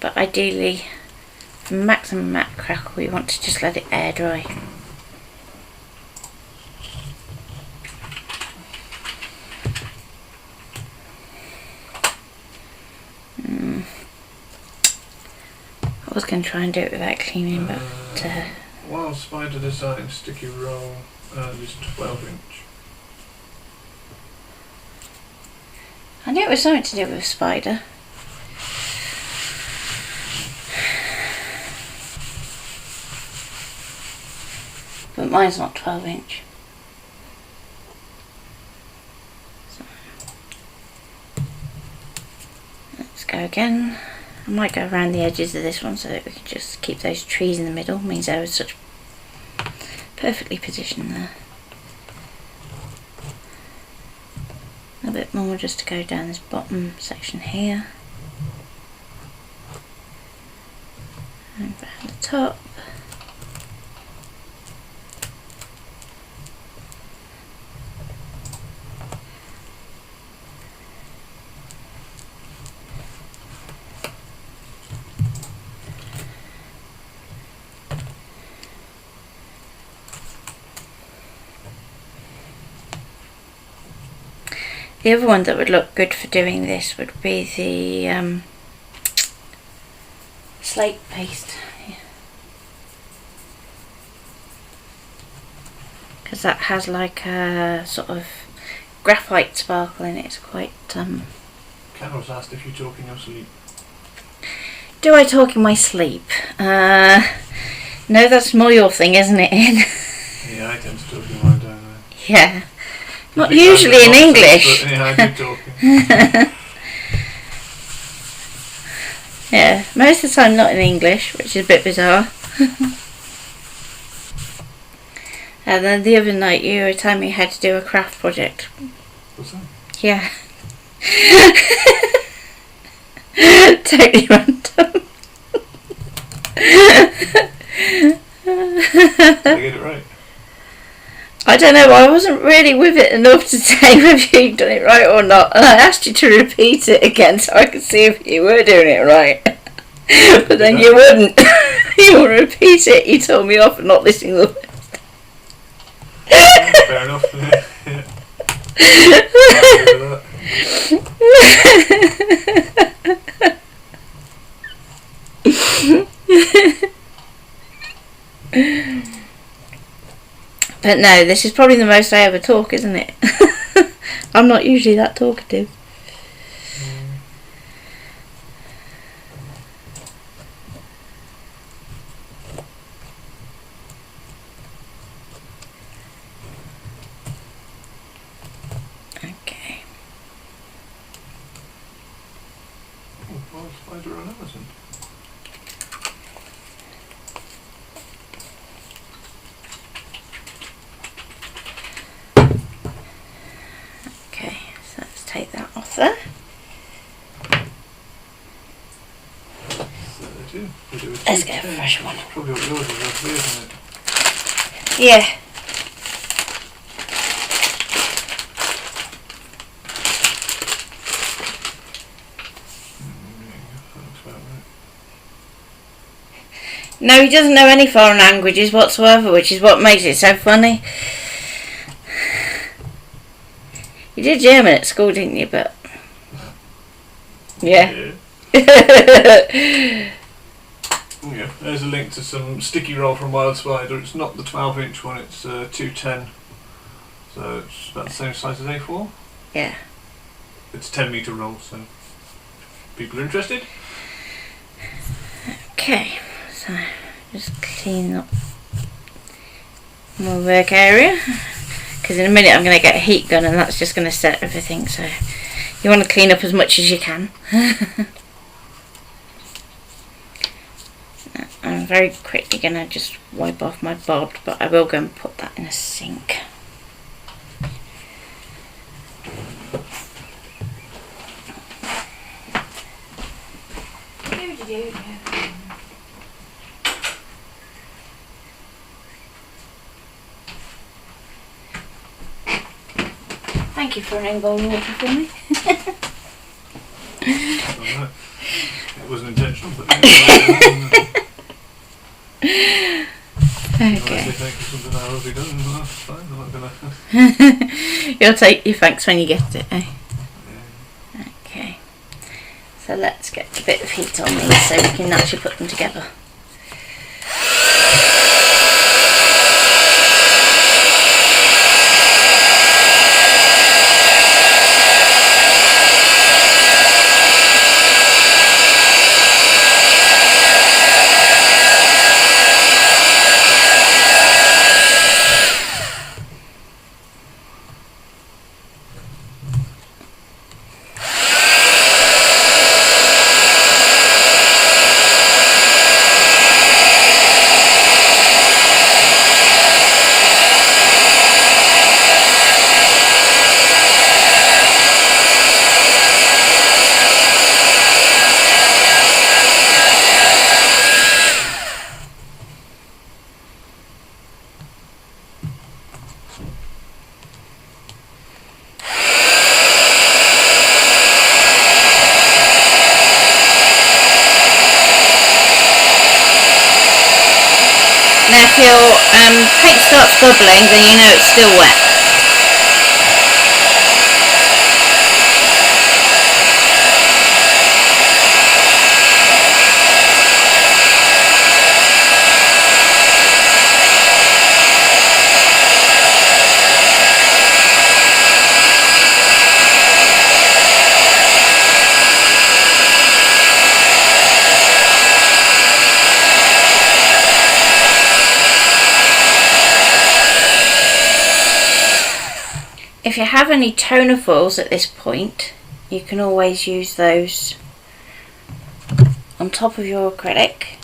But ideally, for maximum matte crackle, we want to just let it air dry. I was going to try and do it without cleaning, but While Spider Design sticky roll is 12 inch. I knew it was something to do with a spider. But mine's not 12 inch. So, let's go again. I might go around the edges of this one so that we can just keep those trees in the middle. Means they're such perfectly positioned there. A bit more just to go down this bottom section here. And around the top. The other one that would look good for doing this would be the slate paste, because that has like a sort of graphite sparkle in it. It's quite Carol's asked if you talk in your sleep. Do I talk in my sleep? No, that's more your thing, isn't it, Ian? Yeah, I tend to talk in mine, don't I? Yeah. Not usually in English. But, yeah, I do talking. Yeah, most of the time not in English, which is a bit bizarre. And then the other night you were telling me how to do a craft project. What's that? Yeah. Totally random. Did I get it right? I don't know, I wasn't really with it enough to say whether you'd done it right or not, and I asked you to repeat it again so I could see if you were doing it right. But then you wouldn't. You wouldn't repeat it, you told me off for not listening the first time. Fair enough. Yeah. I'll agree with that. But no, this is probably the most I ever talk, isn't it? I'm not usually that talkative. Okay. Oh, spider on Amazon. Okay, so let's take that off there. 32. We do a Let's get a 210. fresh one. Probably what yours is roughly, isn't it? Yeah. That looks about right. No, he doesn't know any foreign languages whatsoever, which is what makes it so funny. You did German at school, didn't you? But yeah. Yeah, there's a link to some sticky roll from Wild Spider. It's not the 12-inch one, it's 210. So it's about the same size as A4. Yeah. It's a 10-metre roll, so people are interested. Okay, so just clean up my work area, because in a minute I'm going to get a heat gun and that's just going to set everything, so you want to clean up as much as you can. I'm very quickly going to just wipe off my bobbed, but I will go and put that in a sink. Thank you for running bowl of water for me. Alright. It wasn't intentional, but Okay. thank you for something I already done. That's fine. I'm not gonna. You'll take your thanks when you get it, eh? Yeah. Okay. So let's get a bit of heat on these so we can actually put them together. Now if your paint starts bubbling, then you know it's still wet. If you have any toner foils at this point, you can always use those on top of your acrylic.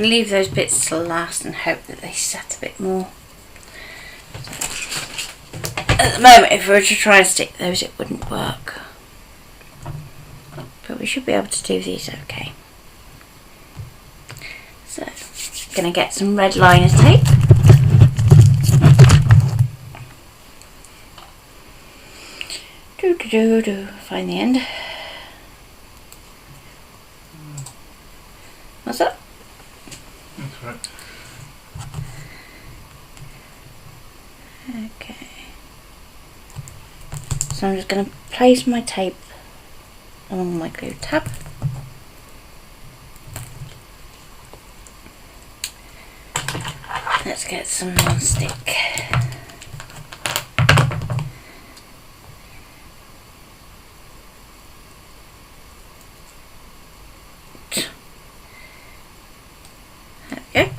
can leave those bits to last and hope that they set a bit more. At the moment, if we were to try and stick those, it wouldn't work. But we should be able to do these okay. So, gonna get some red liner tape. Find the end. What's that? That's right. Okay. So I'm just going to place my tape along my glue tab. Let's get some non-stick. There we go.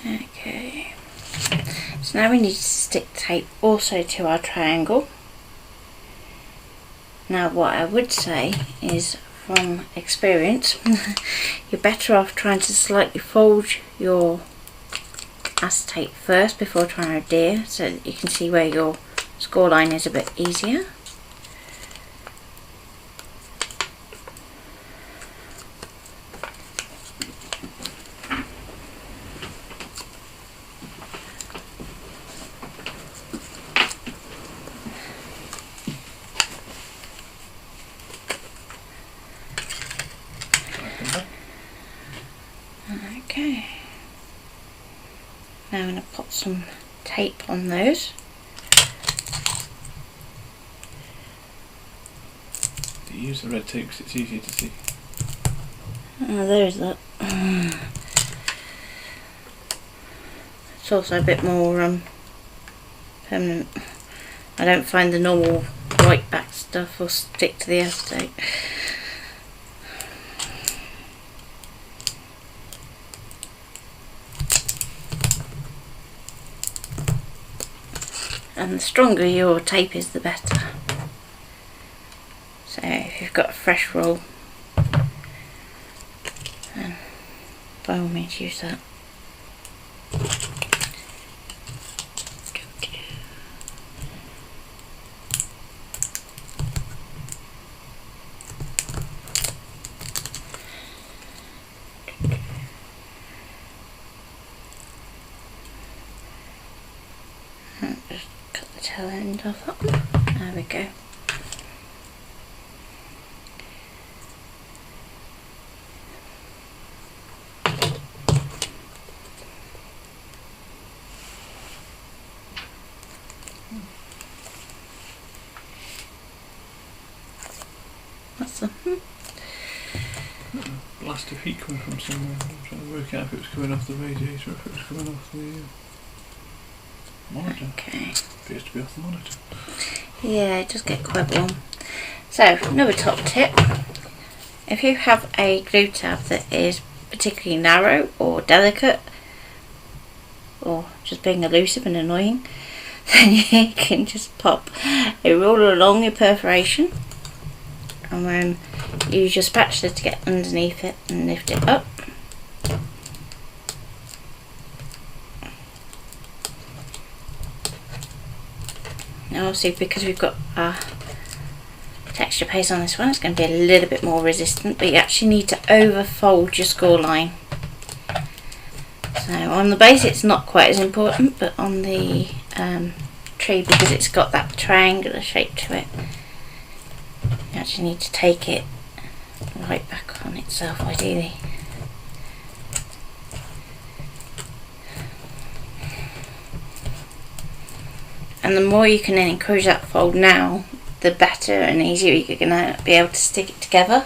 Okay, so now we need to stick tape also to our triangle. Now what I would say is, from experience, you're better off trying to slightly fold your acetate first before trying to adhere, so that you can see where your score line is a bit easier. Okay, now I'm going to put some tape on those. Use the red tape because it's easier to see. Oh, there's that. It's also a bit more permanent. I don't find the normal white back stuff will stick to the acetate. And the stronger your tape is, the better. So if you've got a fresh roll, then by all means use that. Just cut the tail end off that one. There we go. That's the Blast of heat coming from somewhere. I'm trying to work out if it was coming off the radiator or if it was coming off the monitor. Okay. Appears to be off the monitor. Yeah, it does get quite warm. So, another top tip. If you have a glue tab that is particularly narrow or delicate, or just being elusive and annoying, then you can just pop a ruler along your perforation and then use your spatula to get underneath it and lift it up. Now obviously, because we've got our texture paste on this one, it's going to be a little bit more resistant, but you actually need to overfold your score line. So on the base it's not quite as important, but on the tree, because it's got that triangular shape to it, you actually need to take it right back on itself ideally. And the more you can encourage that fold now, the better and easier you're going to be able to stick it together.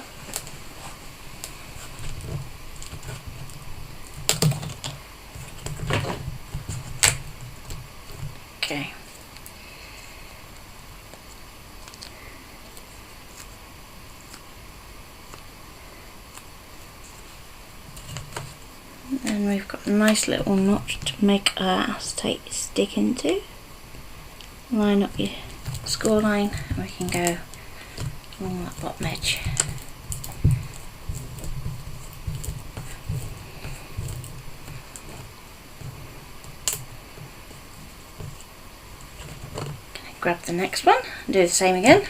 Okay. And we've got a nice little notch to make our acetate stick into. Line up your score line and we can go along that bottom edge. Grab the next one and do the same again.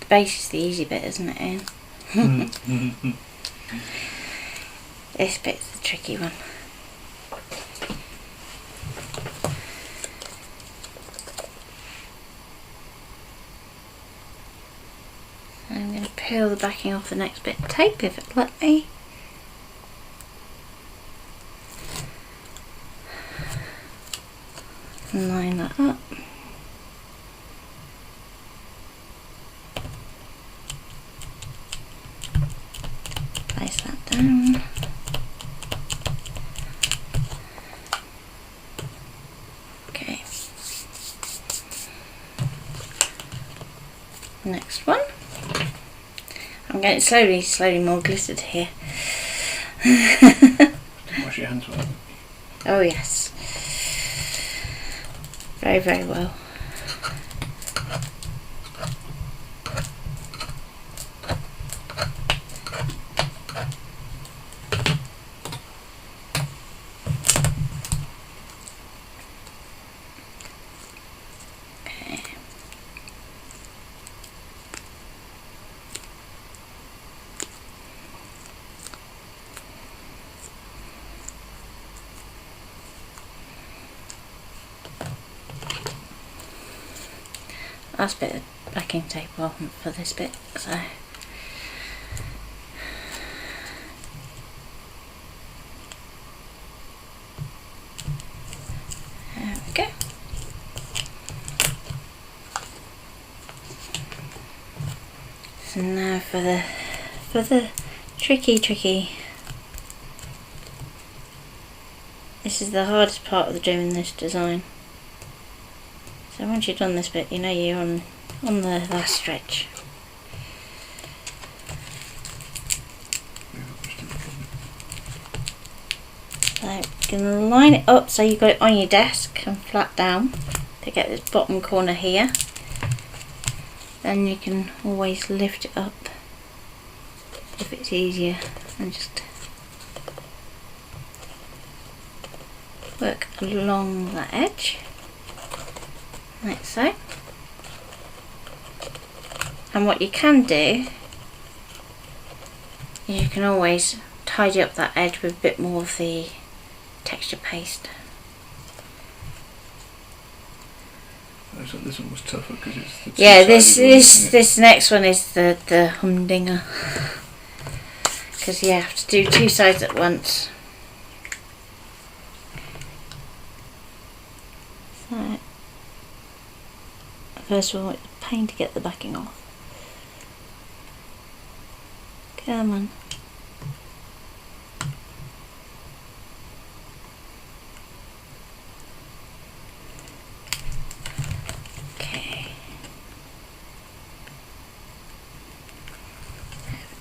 The base is the easy bit, isn't it, Ian? This bit's the tricky one. I'm going to peel the backing off the next bit of tape if it'll let me. And line that up. Place that down. Okay. Next one. I'm getting slowly more glittered here. Wash your hands well. Oh yes. Very, very well. Last bit of backing tape on for this bit, so there we go. So now for the tricky. This is the hardest part of doing this design. So once you've done this bit, you know you're on the last stretch. So you can line it up so you've got it on your desk and flat down to get this bottom corner here. Then you can always lift it up if it's easier and just work along that edge. Like so. And what you can do is you can always tidy up that edge with a bit more of the texture paste. So this one was tougher because it's the this next one is the humdinger, because you have to do two sides at once. So first of all, it's a pain to get the backing off. Come on.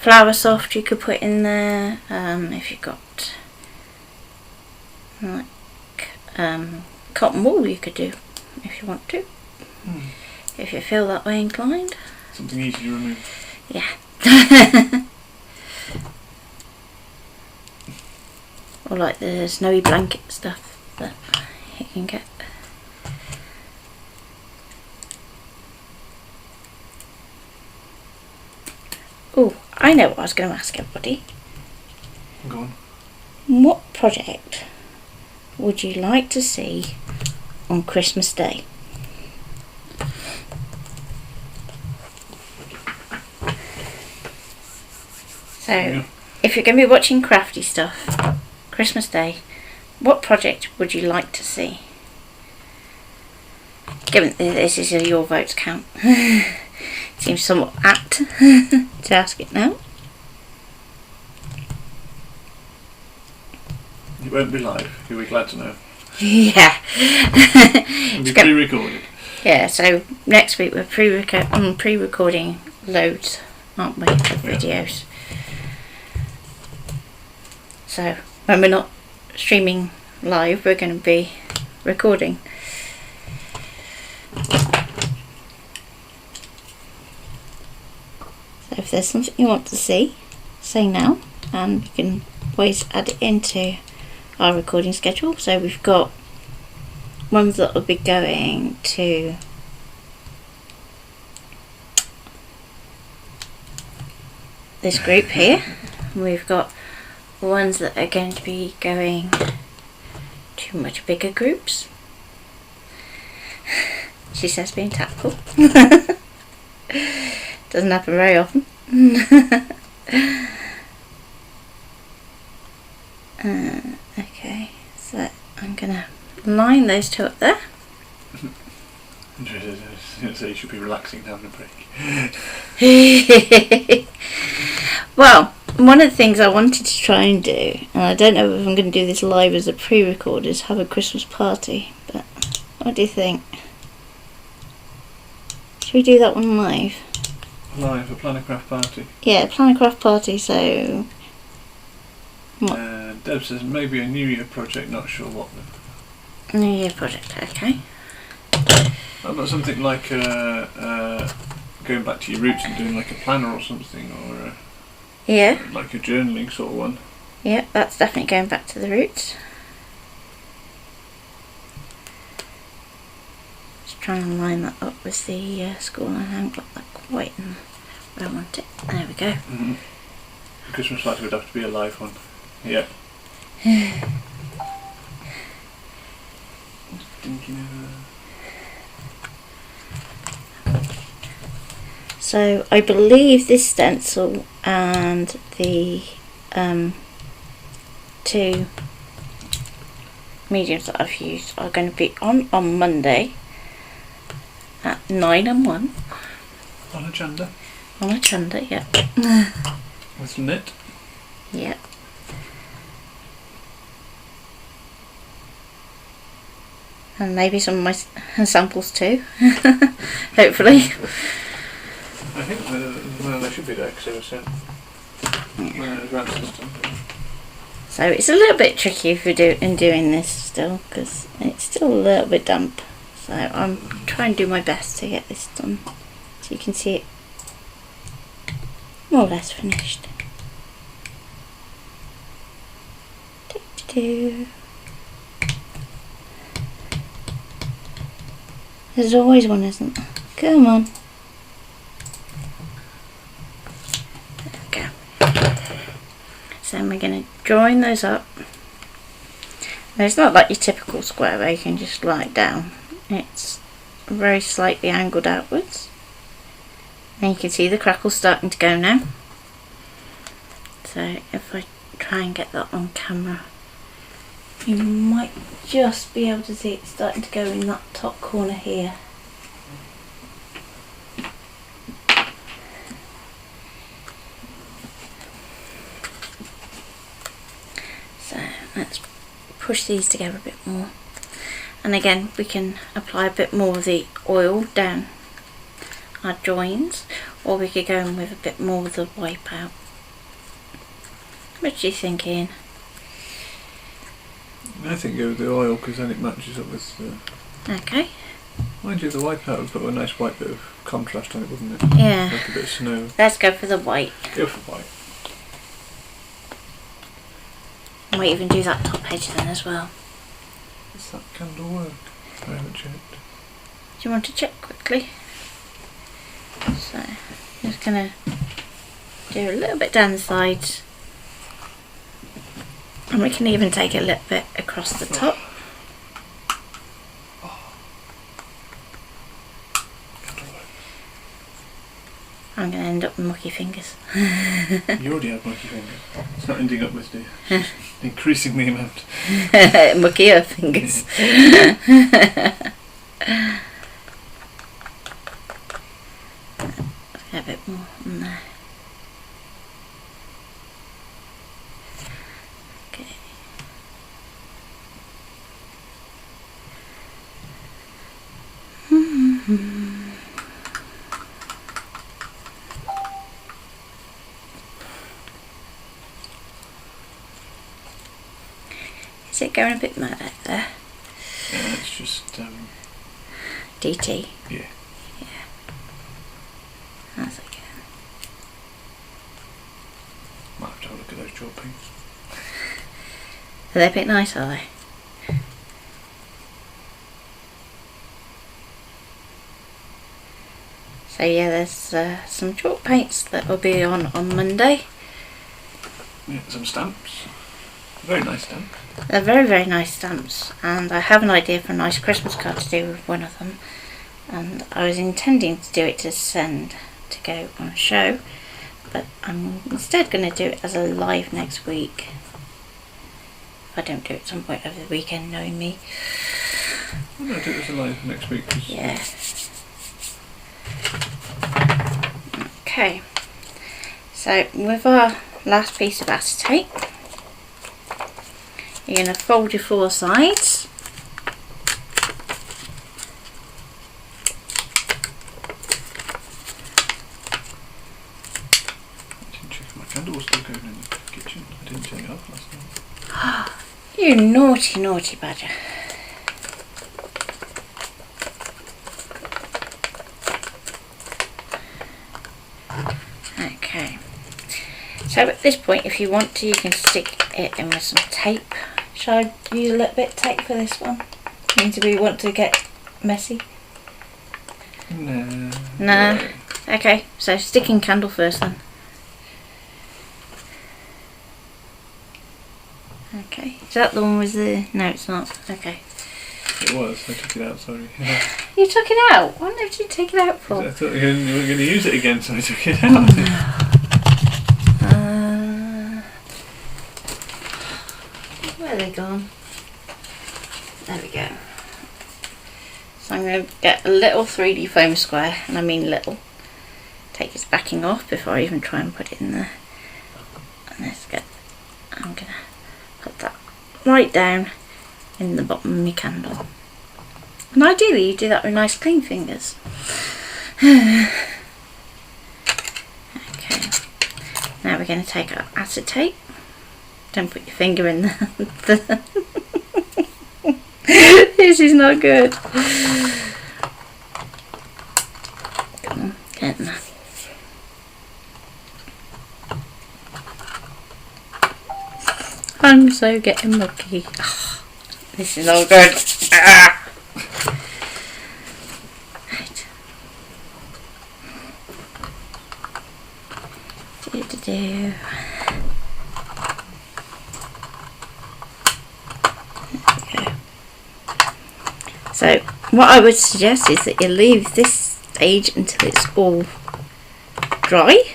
flour soft you could put in there. If you've got like cotton wool, you could do if you want to. If you feel that way inclined. Something easy to remove. Yeah. Or like the snowy blanket stuff that you can get. Oh, I know what I was going to ask everybody. Go on. What project would you like to see on Christmas Day? So, if you're going to be watching crafty stuff, Christmas Day, what project would you like to see? Given this is your votes count, seems somewhat apt to ask it now. It won't be live. You'll be glad to know. Yeah. It'll be pre-recorded. Yeah. So next week we're pre-recording loads, aren't we, of videos? So when we're not streaming live, we're going to be recording. So if there's something you want to see, say now, and you can always add it into our recording schedule. So we've got ones that will be going to this group here. We've got ones that are going to be going to much bigger groups. She says being tactful. Doesn't happen very often. Okay, so I'm gonna line those two up there. So you should be relaxing and having a break. Well, one of the things I wanted to try and do, and I don't know if I'm going to do this live as a pre-record, is have a Christmas party. But what do you think? Should we do that one live? Live, a Plan a Craft party. Yeah, plan a craft party. So Deb says maybe a New Year project, not sure what. New Year project, okay. Not something like going back to your roots and doing like a planner or something, or Yeah, like a journaling sort of one. yeah, that's definitely going back to the roots. Just trying to line that up with the school, and I haven't got that quite in where I want it. There we go. Mm-hmm. The Christmas party would have to be a live one. Yeah. Thinking So I believe this stencil and the two mediums that I've used are going to be on Monday at 9 and 1 on a chanda. on a chanda, yeah. With knit. Yeah. And maybe some of my samples too, hopefully. I think they should be there because they were sent. System. So it's a little bit tricky if we're doing this still, because it's still a little bit damp. So I'm trying to do my best to get this done, so you can see it more or less finished. There's always one, isn't there? Come on. There we go. So we're going to join those up. And it's not like your typical square where you can just lie it down. It's very slightly angled outwards. And you can see the crackles starting to go now. So if I try and get that on camera, you might just be able to see it starting to go in that top corner here. So let's push these together a bit more. And again, we can apply a bit more of the oil down our joins. or we could go in with a bit more of the wipeout. What do you think, Ian? I think go with the oil because then it matches up with Okay. mind you, the wipeout would put a nice white bit of contrast on it, wouldn't it? Yeah. Like a bit of snow. Let's go for the white. Go for white. I might even do that top edge then as well. Does that candle work? I haven't checked. Do you want to check quickly? So, just gonna do a little bit down the sides. And we can even take a little bit across the top. I'm going to end up with mucky fingers. You already have mucky fingers. It's not ending up with the increasing the amount. Muckier fingers. A bit more on there. Okay. Is it going a bit mad out there? Yeah, it's just DT? yeah. That's okay. Might have to have a look at those chalk paints. Are they a bit nice, are they? So yeah, there's some chalk paints that will be on Monday. Yeah, some stamps. Very nice stamps. They're very, very nice stamps, and I have an idea for a nice Christmas card to do with one of them. And I was intending to do it to send to go on a show, but I'm instead going to do it as a live next week. If I don't do it at some point over the weekend, knowing me. I'm going to do it as a live next week. Yeah. Okay. So with our last piece of acetate, you're going to fold your 4 sides. My candle was still going in the kitchen. I didn't turn it off last night. You naughty, naughty badger. Okay. So at this point, if you want to, you can stick it in with some tape. Shall I use a little bit of tape for this one? Means we want to get messy? No. Nah. Okay, so sticking candle first then. Okay, is that the one with the... No, it's not. Okay. It was. I took it out, sorry. You took it out? What did you take it out for? I thought you were going to use it again, so I took it out. Where are they gone? There we go. So I'm going to get a little 3D foam square, and I mean little. Take its backing off before I even try and put it in there. And let's get... I'm going to put that right down in the bottom of my candle. And ideally you do that with nice clean fingers. Okay. Now we're going to take our acetate. Don't put your finger in there. This is not good. Come on, get in there. I'm so getting mucky. Oh, this is all good. Ah. Right. Do. So what I would suggest is that you leave this stage until it's all dry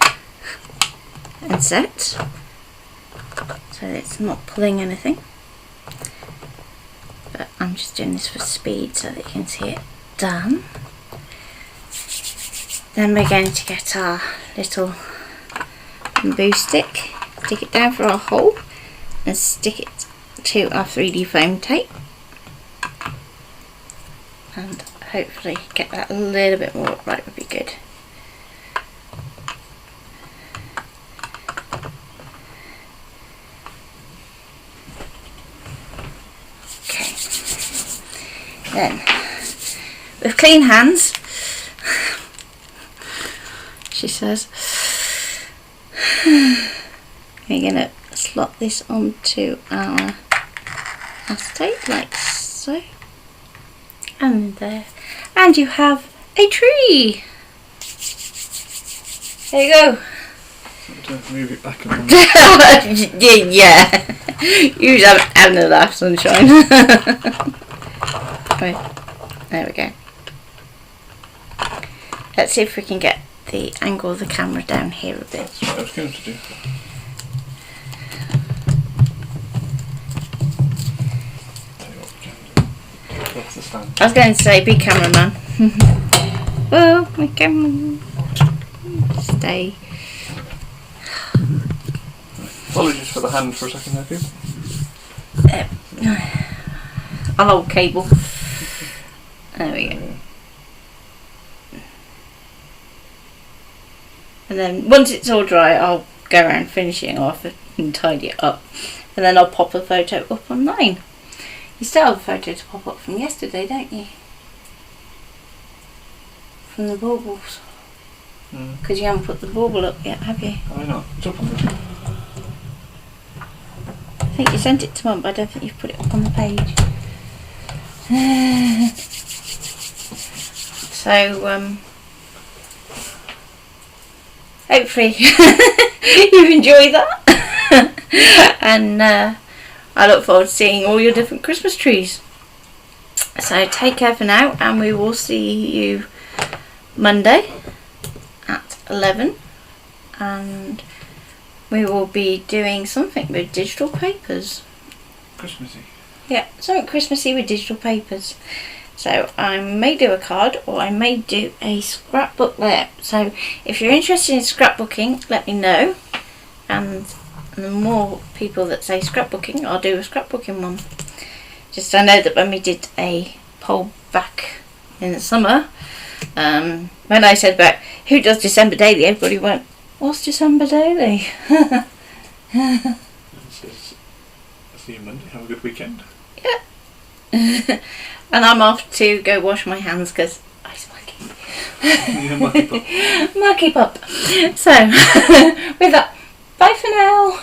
and set, so that it's not pulling anything. But I'm just doing this for speed so that you can see it done. Then we're going to get our little bamboo stick, stick it down for our hole and stick it to our 3D foam tape. And hopefully get that a little bit more right would be good. Then, with clean hands, she says, we're going to slot this onto our acetate like so. And there. And you have a tree. There you go. Don't move it back and Yeah. You having a laugh, sunshine. Right. There we go. Let's see if we can get the angle of the camera down here a bit. That's what I was going to do. Tell you what we can do. That's the stand. I was going to say, be cameraman. Well, my cameraman. Stay. Apologies for the hand for a second there, people. I'll hold cable. There we go. And then once it's all dry, I'll go around finishing off and tidy it up. And then I'll pop a photo up online. You still have a photo to pop up from yesterday, don't you? From the baubles. Because you haven't put the bauble up yet, have you? I know. It's up on the... I think you sent it to Mum, but I don't think you've put it up on the page. So, hopefully you've enjoyed that. And I look forward to seeing all your different Christmas trees. So take care for now, and we will see you Monday at 11. And we will be doing something with digital papers. Christmassy. Yeah, something Christmassy with digital papers. So I may do a card, or I may do a scrapbook layout. So if you're interested in scrapbooking, let me know. And the more people that say scrapbooking, I'll do a scrapbooking one. Just I know that when we did a poll back in the summer, when I said about who does December Daily, everybody went, "What's December Daily?" See you Monday. Have a good weekend. Yeah. And I'm off to go wash my hands because ice mucky. Yeah, mucky pup. Mucky pup. So, with that, bye for now.